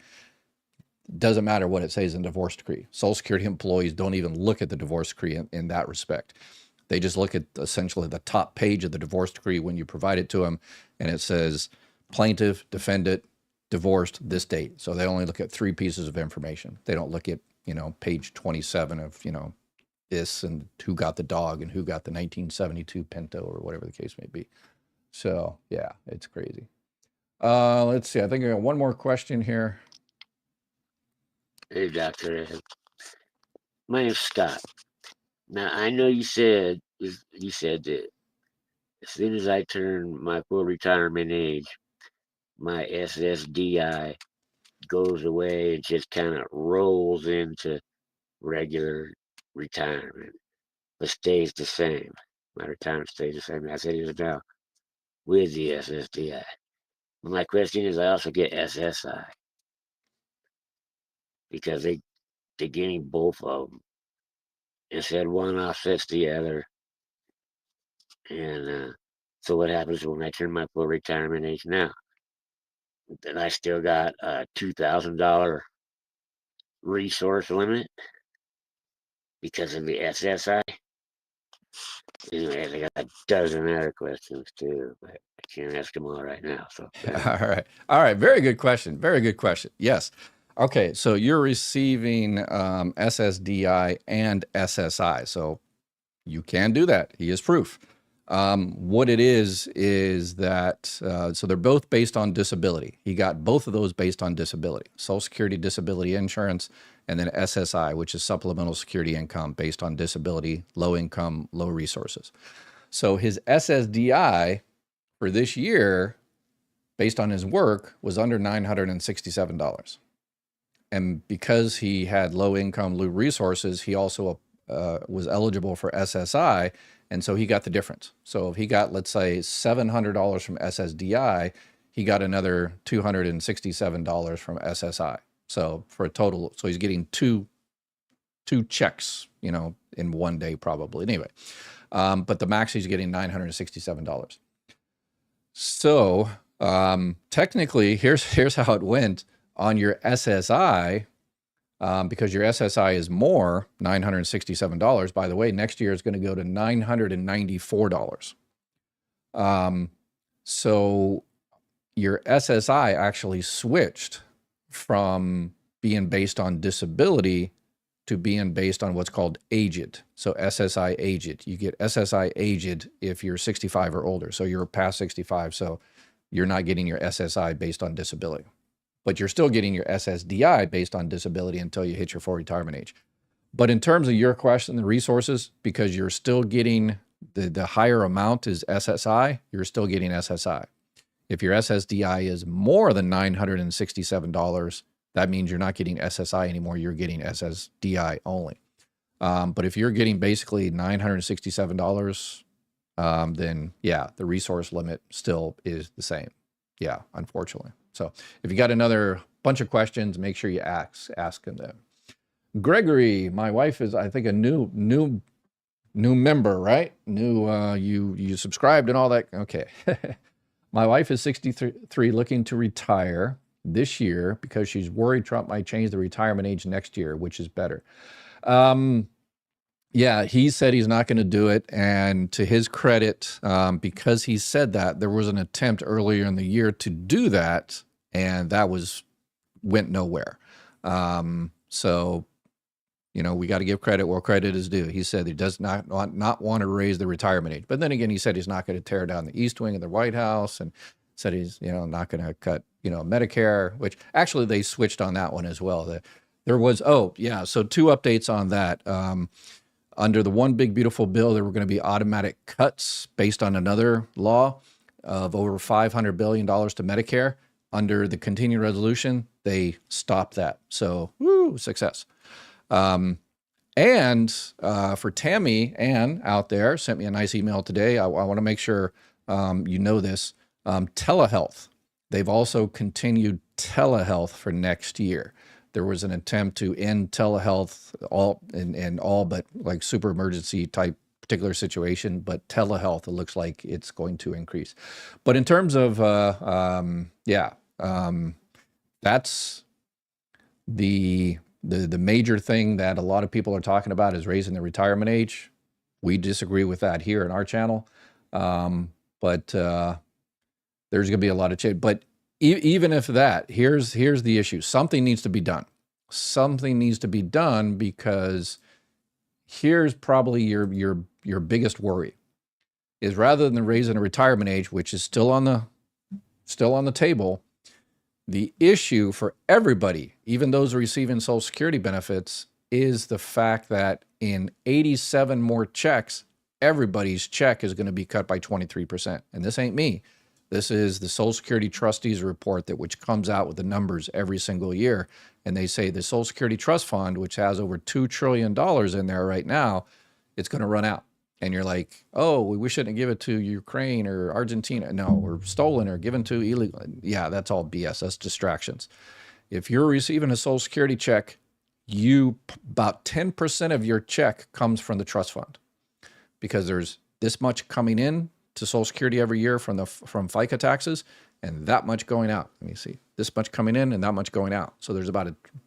doesn't matter what it says in divorce decree. Social Security employees don't even look at the divorce decree in that respect. They just look at essentially the top page of the divorce decree when you provide it to them, and it says plaintiff, defendant, divorced this date. So they only look at 3 pieces of information. They don't look at, page 27 of, this and who got the dog and who got the 1972 Pinto or whatever the case may be. So yeah, it's crazy. Let's see. I think I got one more question here. Hey, Doctor. My name's Scott. Now, I know you said that as soon as I turn my full retirement age, my SSDI goes away and just kind of rolls into regular retirement, but stays the same. My retirement stays the same as it is now with the SSDI. My question is, I also get SSI because they're getting both of them. And said one offsets the other. And so what happens when I turn my full retirement age now? Then I still got a $2,000 resource limit because of the SSI. Anyway, I got a dozen other questions too, but I can't ask them all right now. So All right. Very good question. Very good question. Yes. Okay, so you're receiving SSDI and SSI, so you can do that. He is proof. What it is that, so they're both based on disability. He got both of those based on disability, Social Security disability insurance, and then SSI, which is supplemental security income based on disability, low income, low resources. So his SSDI for this year, based on his work, was under $967. And because he had low income, low resources, he also was eligible for SSI. And so he got the difference. So if he got, let's say, $700 from SSDI, he got another $267 from SSI. So for a total, so he's getting two checks, in one day probably. Anyway, but the max he's getting $967. So technically, here's how it went. On your SSI, because your SSI is more, $967. By the way, next year is going to go to $994. So your SSI actually switched from being based on disability to being based on what's called aged. So SSI aged. You get SSI aged if you're 65 or older. So you're past 65, so you're not getting your SSI based on disability. But you're still getting your SSDI based on disability until you hit your full retirement age. But in terms of your question, the resources, because you're still getting the higher amount is SSI, you're still getting SSI. If your SSDI is more than $967, that means you're not getting SSI anymore, you're getting SSDI only. But if you're getting basically $967, then yeah, the resource limit still is the same. Yeah, unfortunately. So if you got another bunch of questions, make sure you ask them. Gregory, my wife is, I think, a new member, right? You subscribed and all that. Okay. My wife is 63, looking to retire this year because she's worried Trump might change the retirement age next year, which is better. Yeah, he said he's not going to do it. And to his credit, because he said that, there was an attempt earlier in the year to do that, and that went nowhere. So, we got to give credit where credit is due. He said he does not want to raise the retirement age. But then again, he said he's not going to tear down the East Wing of the White House, and said he's, not going to cut, Medicare, which actually they switched on that one as well. There was, so 2 updates on that. Under the One Big Beautiful Bill, there were going to be automatic cuts based on another law of over $500 billion to Medicare. Under the continuing resolution, they stopped that. So, woo, success. And for Tammy Ann out there, sent me a nice email today. I want to make sure you know this. Telehealth. They've also continued telehealth for next year. There was an attempt to end telehealth all but like super emergency type particular situation, but telehealth, it looks like it's going to increase. But in terms of, that's the major thing that a lot of people are talking about is raising the retirement age. We disagree with that here in our channel. But there's going to be a lot of change. But even if that, here's the issue. Something needs to be done. Something needs to be done, because here's probably your biggest worry is, rather than raising a retirement age, which is still on the table, the issue for everybody, even those receiving Social Security benefits, is the fact that in 87 more checks, everybody's check is going to be cut by 23%. And this ain't me. This is the Social Security Trustees report which comes out with the numbers every single year. And they say the Social Security Trust Fund, which has over $2 trillion in there right now, it's going to run out. And you're like, oh, we shouldn't give it to Ukraine or Argentina. No, or stolen or given to illegal. Yeah, that's all BS. That's distractions. If you're receiving a Social Security check, about 10% of your check comes from the trust fund, because there's this much coming in to Social Security every year from FICA taxes, and that much going out. Let me see, this much coming in and that much going out. So there's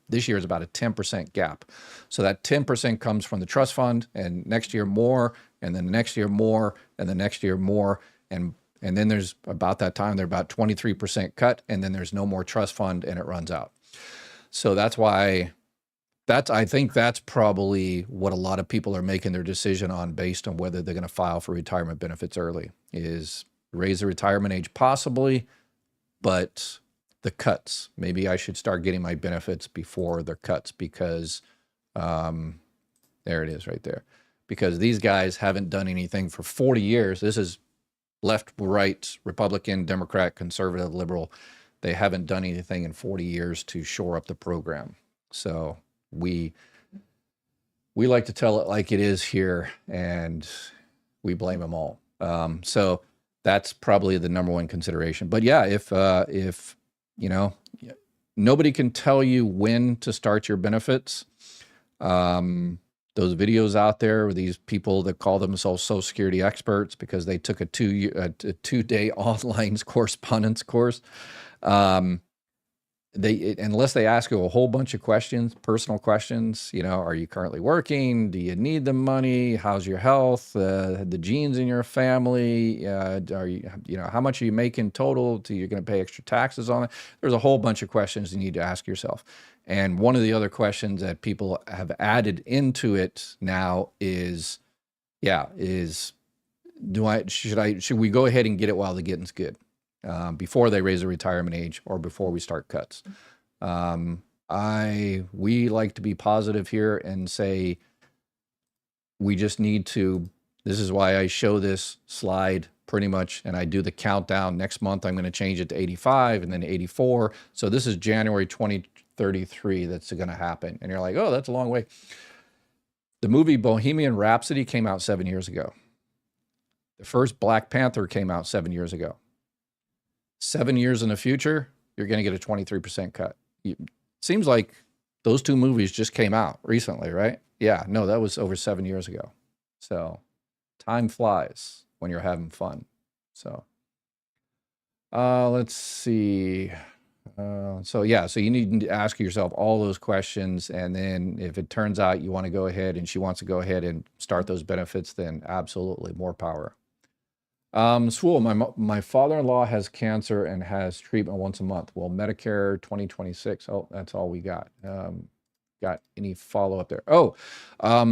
this year is about a 10% gap. So that 10% comes from the trust fund, and next year more, and then next year more, and the next year more, and then there's about that time they're about 23% cut, and then there's no more trust fund, and it runs out. So that's why. I think that's probably what a lot of people are making their decision on, based on whether they're going to file for retirement benefits early, is raise the retirement age possibly, but the cuts, maybe I should start getting my benefits before the cuts, because there it is right there, because these guys haven't done anything for 40 years. This is left, right, Republican, Democrat, conservative, liberal. They haven't done anything in 40 years to shore up the program. So we like to tell it like it is here, and we blame them all. So that's probably the number one consideration. But yeah, if you know, nobody can tell you when to start your benefits. Those videos out there with these people that call themselves Social Security experts because they took a two-day online correspondence course. Unless they ask you a whole bunch of questions, personal questions, are you currently working? Do you need the money? How's your health? The genes in your family? Are you, how much are you making total? You're going to pay extra taxes on it? There's a whole bunch of questions you need to ask yourself. And one of the other questions that people have added into it now is should we go ahead and get it while the getting's good? Before they raise the retirement age or before we start cuts. We like to be positive here and say we just need to, this is why I show this slide pretty much, and I do the countdown. Next month I'm going to change it to 85 and then 84. So this is January 2033 that's going to happen. And you're like, oh, that's a long way. The movie Bohemian Rhapsody came out 7 years ago. The first Black Panther came out 7 years ago. 7 years in the future, you're going to get a 23% cut. Seems like those two movies just came out recently, right? Yeah, no, that was over 7 years ago. So time flies when you're having fun. So let's see. So you need to ask yourself all those questions. And then if it turns out you want to go ahead and she wants to go ahead and start those benefits, then absolutely more power. Swool, my father-in-law has cancer and has treatment once a month. Well, Medicare 2026. Oh, that's all we got. Got any follow-up there? Oh,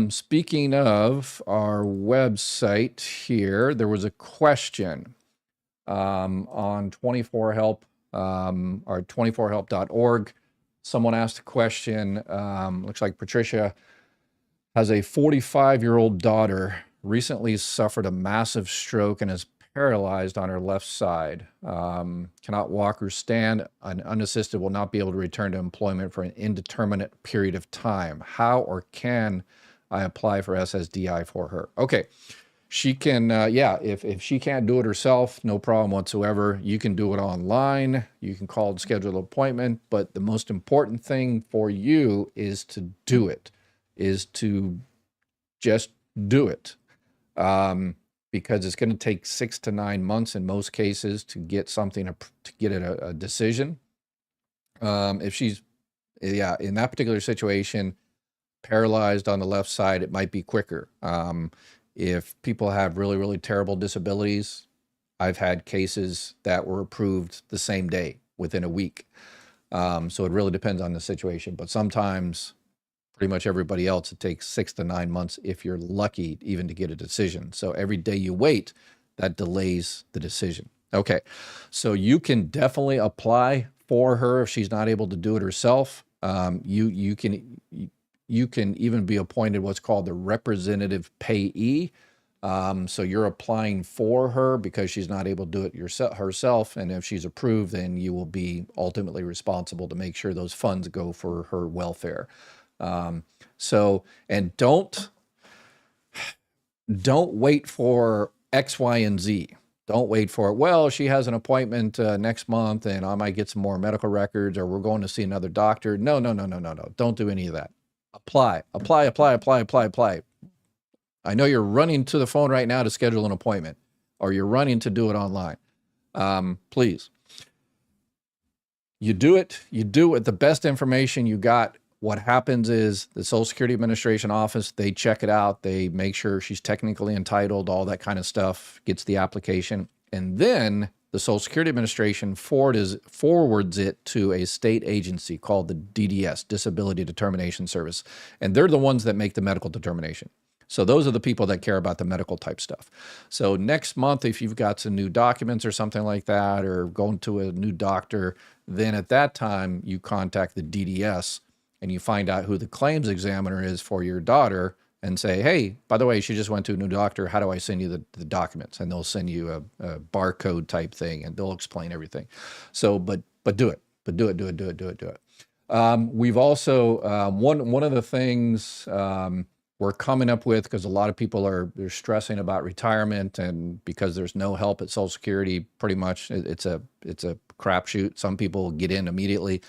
speaking of our website here, there was a question on 24Help, or 24help.org. Someone asked a question. Looks like Patricia has a 45-year-old daughter, recently suffered a massive stroke and is paralyzed on her left side, cannot walk or stand, and unassisted will not be able to return to employment for an indeterminate period of time. How or can I apply for SSDI for her? Okay, she can, if she can't do it herself, no problem whatsoever. You can do it online. You can call and schedule an appointment, but the most important thing for you is to do it, is to just do it. because it's going to take 6 to 9 months in most cases to get something, to get a decision. If she's, in that particular situation, paralyzed on the left side, it might be quicker. If people have really, really terrible disabilities, I've had cases that were approved the same day, within a week. So it really depends on the situation, but sometimes pretty much everybody else, it takes 6 to 9 months if you're lucky even to get a decision. So every day you wait, that delays the decision. Okay, so you can definitely apply for her if she's not able to do it herself. You can even be appointed what's called the representative payee. So you're applying for her because she's not able to do it herself. And if she's approved, then you will be ultimately responsible to make sure those funds go for her welfare. And don't wait for X, Y, and Z. Don't wait for it. Well, she has an appointment next month and I might get some more medical records, or we're going to see another doctor. No. Don't do any of that. Apply. I know you're running to the phone right now to schedule an appointment, or you're running to do it online. Please. You do it with the best information you got. What happens is the Social Security Administration office, they check it out. They make sure she's technically entitled, all that kind of stuff, gets the application. And then the Social Security Administration forwards it to a state agency called the DDS, Disability Determination Service. And they're the ones that make the medical determination. So those are the people that care about the medical type stuff. So next month, if you've got some new documents or something like that, or going to a new doctor, then at that time you contact the DDS and you find out who the claims examiner is for your daughter and say, hey, by the way, she just went to a new doctor. How do I send you the documents? And they'll send you a barcode type thing and they'll explain everything. So, but do it. Do it. We've also, one of the things we're coming up with, because a lot of people they're stressing about retirement, and because there's no help at Social Security, pretty much it's a crapshoot. Some people get in immediately,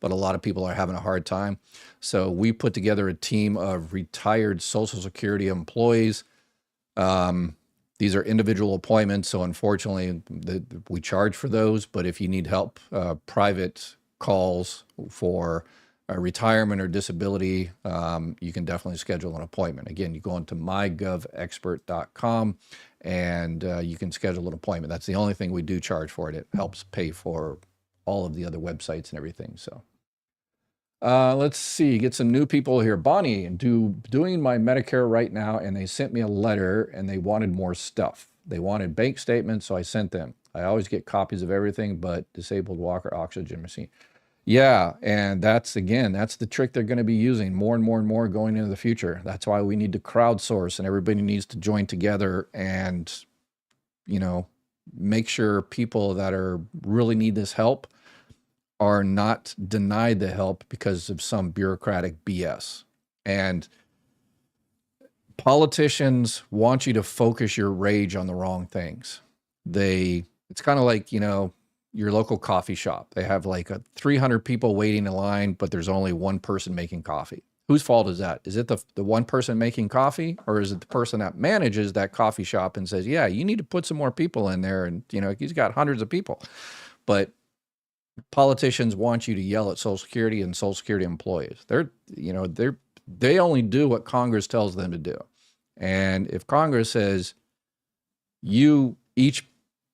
but a lot of people are having a hard time. So we put together a team of retired Social Security employees. These are individual appointments, so unfortunately we charge for those, but if you need help, private calls for retirement or disability, you can definitely schedule an appointment. Again, you go into mygovexpert.com and you can schedule an appointment. That's the only thing we do charge for it. It helps pay for all of the other websites and everything. So let's see, get some new people here. Bonnie, doing my Medicare right now, and they sent me a letter and they wanted more stuff. They wanted bank statements, so I sent them. I always get copies of everything but disabled walker, oxygen machine. Yeah, and that's the trick they're going to be using more and more going into the future. That's why we need to crowdsource, and everybody needs to join together and, make sure people that really need this help are not denied the help because of some bureaucratic BS. And politicians want you to focus your rage on the wrong things. It's kind of like, your local coffee shop. They have like 300 people waiting in line, but there's only one person making coffee. Whose fault is that? Is it the one person making coffee, or is it the person that manages that coffee shop and says, yeah, you need to put some more people in there, and he's got hundreds of people. But politicians want you to yell at Social Security and Social Security employees. They only do what Congress tells them to do. And if Congress says each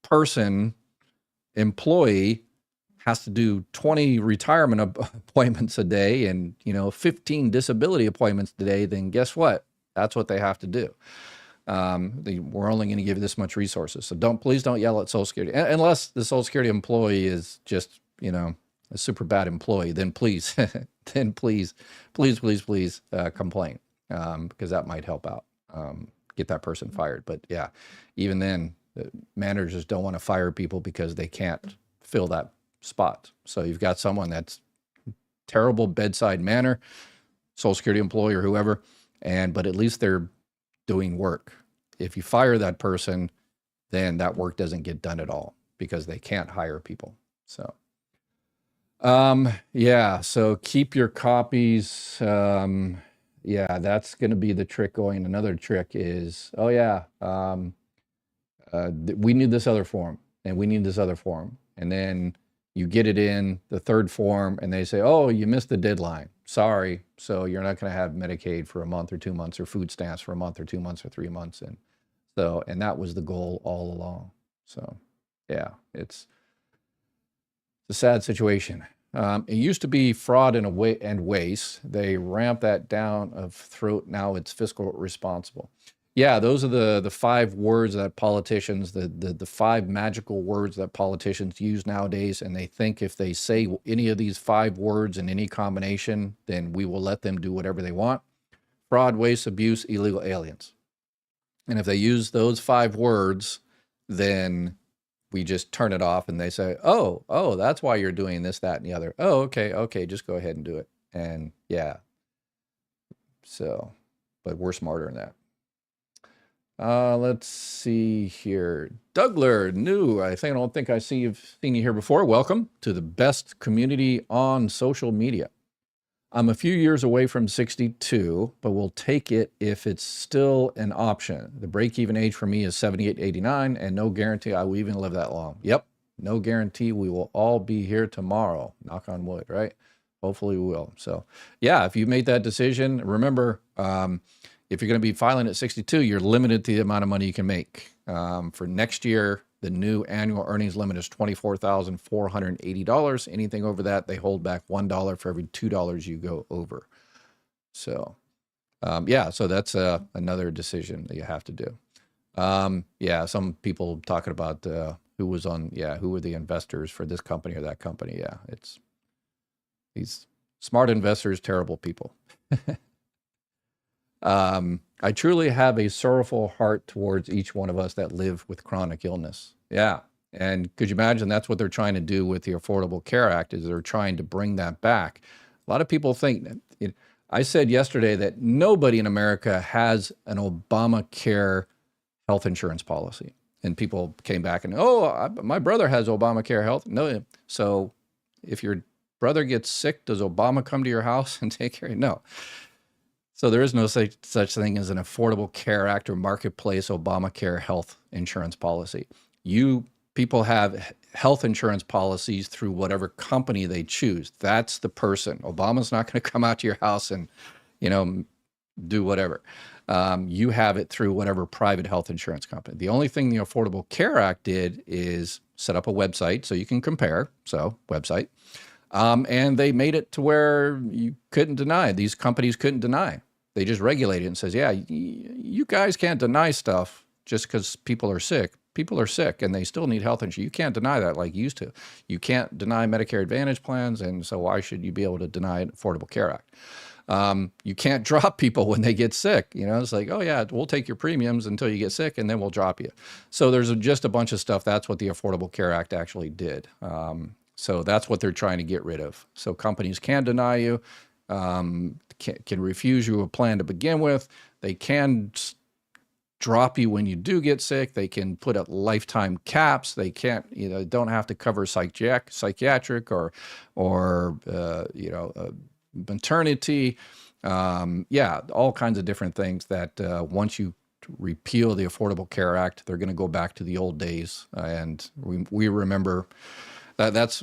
person employee has to do 20 retirement appointments a day and 15 disability appointments a day, then guess what? That's what they have to do. We're only going to give you this much resources. So please don't yell at Social Security, unless the Social Security employee is just a super bad employee. Then please complain, because that might help out, get that person fired. But yeah, even then, managers don't want to fire people because they can't fill that spot. So you've got someone that's terrible bedside manner, Social Security employee or whoever, but at least they're doing work. If you fire that person, then that work doesn't get done at all because they can't hire people. So, so keep your copies. yeah, that's going to be the trick going. Another trick is, oh yeah, we need this other form and we need this other form. And then you get it in the third form and they say, oh, you missed the deadline. Sorry. So you're not going to have Medicaid for a month or 2 months, or food stamps for a month or 2 months or 3 months. And that was the goal all along. So yeah, it's a sad situation. It used to be fraud and waste. They ramped that down of throat. Now it's fiscal responsible. Yeah, those are the 5 words that politicians, the 5 magical words that politicians use nowadays. And they think if they say any of these 5 words in any combination, then we will let them do whatever they want. Fraud, waste, abuse, illegal aliens. And if they use those 5 words, then we just turn it off and they say, oh, that's why you're doing this, that, and the other. Oh, okay, just go ahead and do it. And yeah, so, but we're smarter than that. Let's see here. Dougler, new. I don't think I've seen you here before. Welcome to the best community on social media. I'm a few years away from 62, but we'll take it if it's still an option. The break-even age for me is 78, 89, and no guarantee I will even live that long. Yep, no guarantee we will all be here tomorrow. Knock on wood, right? Hopefully we will. So yeah, if you made that decision, remember, if you're going to be filing at 62, you're limited to the amount of money you can make. For next year, the new annual earnings limit is $24,480. Anything over that, they hold back $1 for every $2 you go over. So, yeah, so that's another decision that you have to do. Yeah, some people talking about who were the investors for this company or that company. Yeah, it's these smart investors, terrible people. I truly have a sorrowful heart towards each one of us that live with chronic illness. Yeah. And could you imagine that's what they're trying to do with the Affordable Care Act, is they're trying to bring that back. A lot of people think, I said yesterday that nobody in America has an Obamacare health insurance policy. And people came back and, my brother has Obamacare health. No. So if your brother gets sick, does Obama come to your house and take care of you? No. So there is no such thing as an Affordable Care Act or marketplace Obamacare health insurance policy. People have health insurance policies through whatever company they choose. That's the person. Obama's not going to come out to your house and, do whatever. You have it through whatever private health insurance company. The only thing the Affordable Care Act did is set up a website so you can compare. So website. And they made it to where you couldn't deny. These companies couldn't deny. They just regulated it and says, yeah, you guys can't deny stuff just because people are sick. People are sick and they still need health insurance. You can't deny that like you used to. You can't deny Medicare Advantage plans, and so why should you be able to deny an Affordable Care Act? You can't drop people when they get sick. It's like, oh yeah, we'll take your premiums until you get sick and then we'll drop you. So there's just a bunch of stuff. That's what the Affordable Care Act actually did. So that's what they're trying to get rid of. So companies can deny you, can refuse you a plan to begin with. They can drop you when you do get sick. They can put up lifetime caps. They can't, don't have to cover psychiatric or maternity. Yeah, all kinds of different things that once you repeal the Affordable Care Act, they're going to go back to the old days. And we remember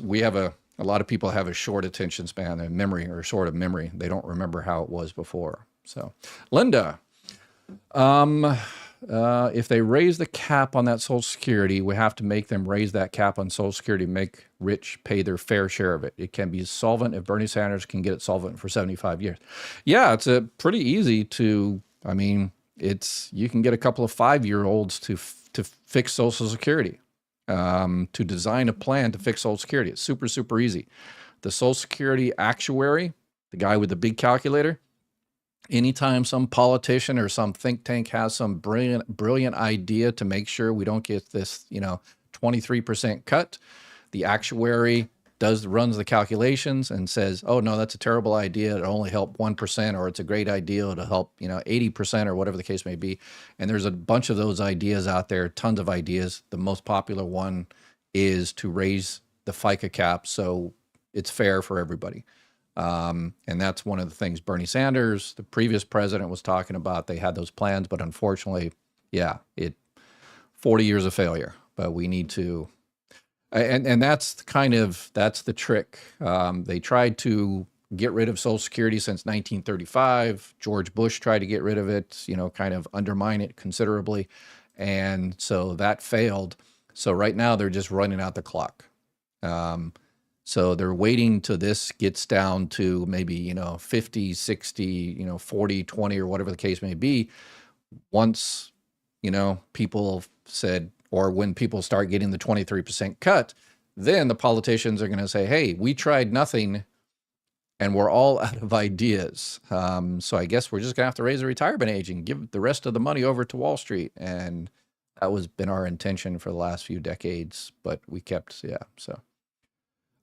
we have a lot of people have a short attention span and memory, or short of memory. They don't remember how it was before. So, Linda, if they raise the cap on that Social Security, we have to make them raise that cap on Social Security to make rich pay their fair share of it. It can be solvent if Bernie Sanders can get it solvent for 75 years. Yeah, it's pretty easy to, you can get a couple of 5-year-olds to fix Social Security. To design a plan to fix Social Security. It's super, super easy. The Social Security actuary, the guy with the big calculator, anytime some politician or some think tank has some brilliant idea to make sure we don't get this, 23% cut, the actuary runs the calculations and says, oh no, that's a terrible idea. It'll only help 1%, or it's a great idea to help, 80% or whatever the case may be. And there's a bunch of those ideas out there, tons of ideas. The most popular one is to raise the FICA cap so it's fair for everybody. And that's one of the things Bernie Sanders, the previous president, was talking about. They had those plans, but unfortunately, 40 years of failure. But we need to, and that's that's the trick. They tried to get rid of Social Security since 1935. George Bush tried to get rid of it, kind of undermine it considerably. And so that failed. So right now they're just running out the clock. So they're waiting till this gets down to maybe, 50, 60, 40, 20, or whatever the case may be. Once, people said, or when people start getting the 23% cut, then the politicians are going to say, hey, we tried nothing and we're all out of ideas. So I guess we're just going to have to raise the retirement age and give the rest of the money over to Wall Street. And that was been our intention for the last few decades, but we kept, so.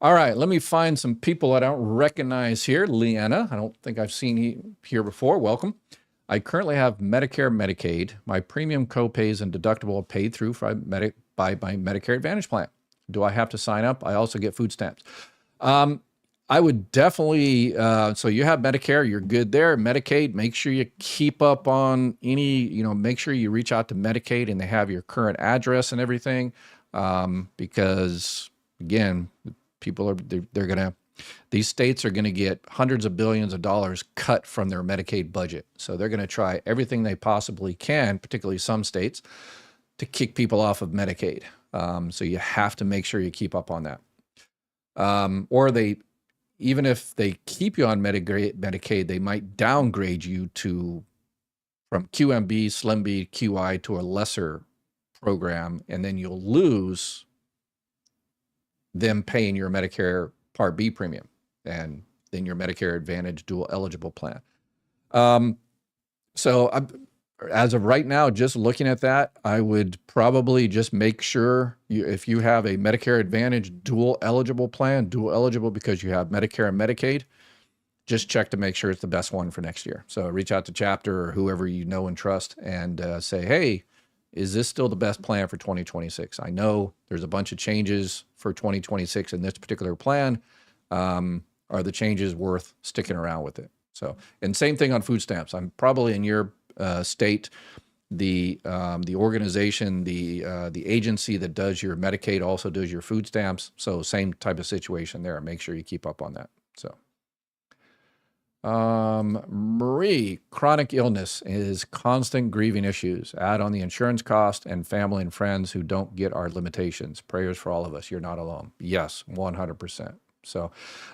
All right, let me find some people I don't recognize here. Leanna, I don't think I've seen you here before. Welcome. I currently have Medicare, Medicaid. My premium copays and deductible are paid through by my Medicare Advantage plan. Do I have to sign up? I also get food stamps. I would definitely, so you have Medicare, you're good there. Medicaid, make sure you keep up on any, make sure you reach out to Medicaid and they have your current address and everything. Because again, people are, these states are going to get hundreds of billions of dollars cut from their Medicaid budget. So they're going to try everything they possibly can, particularly some states, to kick people off of Medicaid. So you have to make sure you keep up on that. Or even if they keep you on Medicaid, they might downgrade you from QMB, Slim B, QI to a lesser program, and then you'll lose them paying your Medicare Part B premium and then your Medicare Advantage dual eligible plan. As of right now, just looking at that, I would probably just make sure if you have a Medicare Advantage dual eligible plan, dual eligible because you have Medicare and Medicaid, just check to make sure it's the best one for next year. So reach out to Chapter or whoever you know and trust and say, hey, is this still the best plan for 2026? I know there's a bunch of changes for 2026 in this particular plan. Are the changes worth sticking around with it? So, and same thing on food stamps. I'm probably in your state, the organization, the agency that does your Medicaid also does your food stamps. So same type of situation there. Make sure you keep up on that. So, Marie, chronic illness is constant grieving issues. Add on the insurance cost and family and friends who don't get our limitations. Prayers for all of us. You're not alone. Yes, 100%. So,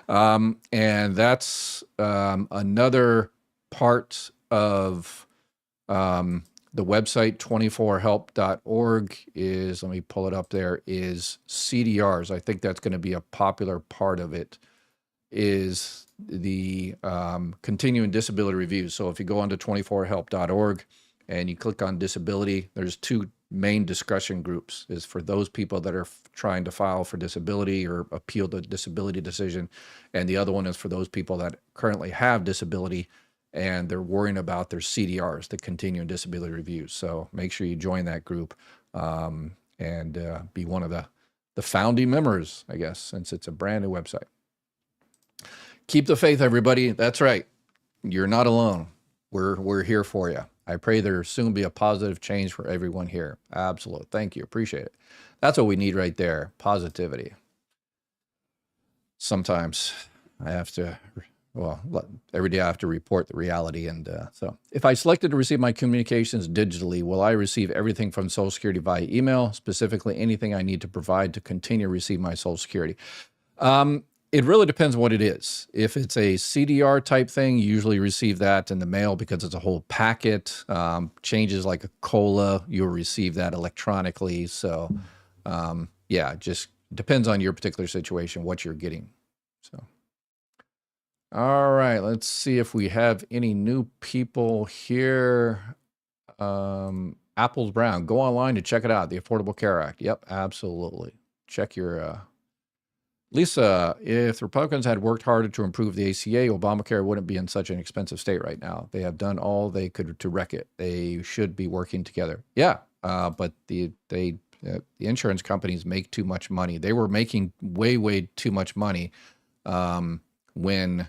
and that's another part of the website 24help.org is, let me pull it up there, is CDRs. I think that's going to be a popular part of it, is the continuing disability reviews. So if you go onto 24help.org and you click on disability, there's two main discussion groups, is for those people that are trying to file for disability or appeal the disability decision. And the other one is for those people that currently have disability and they're worrying about their CDRs, the continuing disability reviews. So make sure you join that group and be one of the founding members, I guess, since it's a brand new website. Keep the faith, everybody. That's right. You're not alone. We're here for you. I pray there soon be a positive change for everyone here. Absolutely. Thank you. Appreciate it. That's what we need right there. Positivity. Sometimes I have to, every day I have to report the reality. And so if I selected to receive my communications digitally, will I receive everything from Social Security via email, specifically anything I need to provide to continue to receive my Social Security? It really depends on what it is. If it's a CDR type thing, you usually receive that in the mail because it's a whole packet. Changes like a COLA, you'll receive that electronically. So yeah, just depends on your particular situation, what you're getting. So, all right, let's see if we have any new people here. Apples Brown, go online to check it out. The Affordable Care Act. Yep, absolutely. Check your... Lisa, if the Republicans had worked harder to improve the ACA, Obamacare wouldn't be in such an expensive state right now. They have done all they could to wreck it. They should be working together. Yeah, but the insurance companies make too much money. They were making way too much money when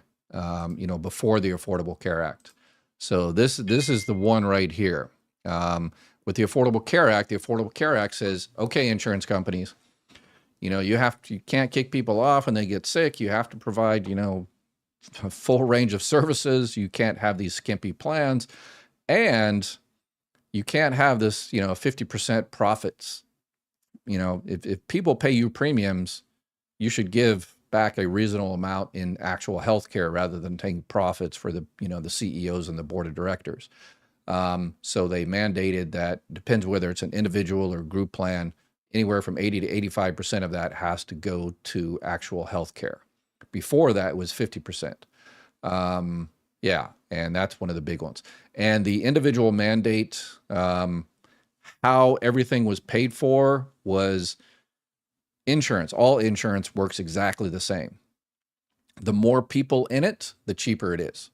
before the Affordable Care Act. So this is the one right here. With the Affordable Care Act says, okay, insurance companies, you can't kick people off when they get sick. You have to provide, a full range of services. You can't have these skimpy plans, and you can't have this, 50% profits. If people pay you premiums, you should give back a reasonable amount in actual health care rather than taking profits for the CEOs and the board of directors. So they mandated that, depends whether it's an individual or group plan, anywhere from 80 to 85% of that has to go to actual health care. Before that, it was 50%. And that's one of the big ones. And the individual mandate, how everything was paid for was insurance. All insurance works exactly the same. The more people in it, the cheaper it is.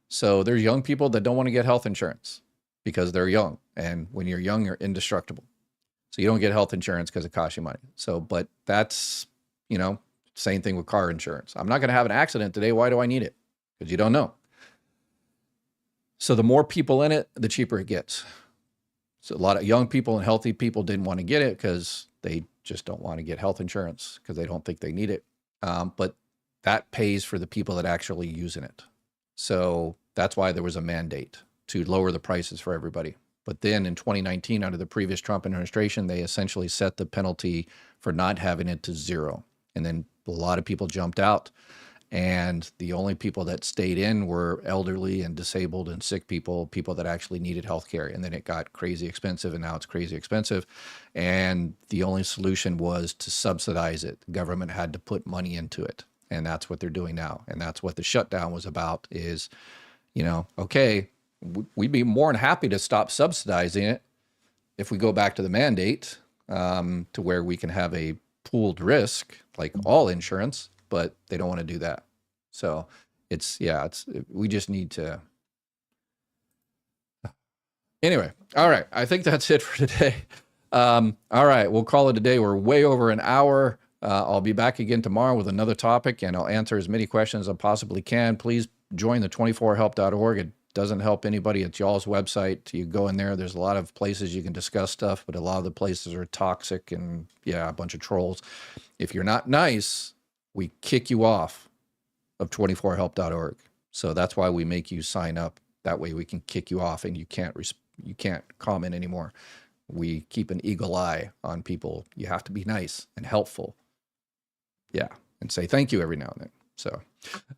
So there's young people that don't want to get health insurance because they're young. And when you're young, you're indestructible. So you don't get health insurance because it costs you money. So, but that's, same thing with car insurance. I'm not going to have an accident today. Why do I need it? Because you don't know. So the more people in it, the cheaper it gets. So a lot of young people and healthy people didn't want to get it because they just don't want to get health insurance because they don't think they need it. But that pays for the people that actually using it. So that's why there was a mandate to lower the prices for everybody. But then in 2019, under the previous Trump administration, they essentially set the penalty for not having it to zero. And then a lot of people jumped out. And the only people that stayed in were elderly and disabled and sick people that actually needed health care. And then it got crazy expensive, and now it's crazy expensive. And the only solution was to subsidize it. The government had to put money into it. And that's what they're doing now. And that's what the shutdown was about is, okay, we'd be more than happy to stop subsidizing it if we go back to the mandate to where we can have a pooled risk like all insurance, but they don't want to do that. So we just need to. Anyway, all right. I think that's it for today. All right, we'll call it a day. We're way over an hour. I'll be back again tomorrow with another topic, and I'll answer as many questions as I possibly can. Please join the 24help.org. It doesn't help anybody. It's y'all's website. You go in there. There's a lot of places you can discuss stuff, but a lot of the places are toxic and, a bunch of trolls. If you're not nice, we kick you off of 24help.org. So that's why we make you sign up. That way we can kick you off and you can't comment anymore. We keep an eagle eye on people. You have to be nice and helpful. And say thank you every now and then. So,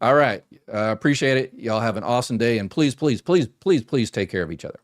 all right. Appreciate it. Y'all have an awesome day. And please, please, please, please, please take care of each other.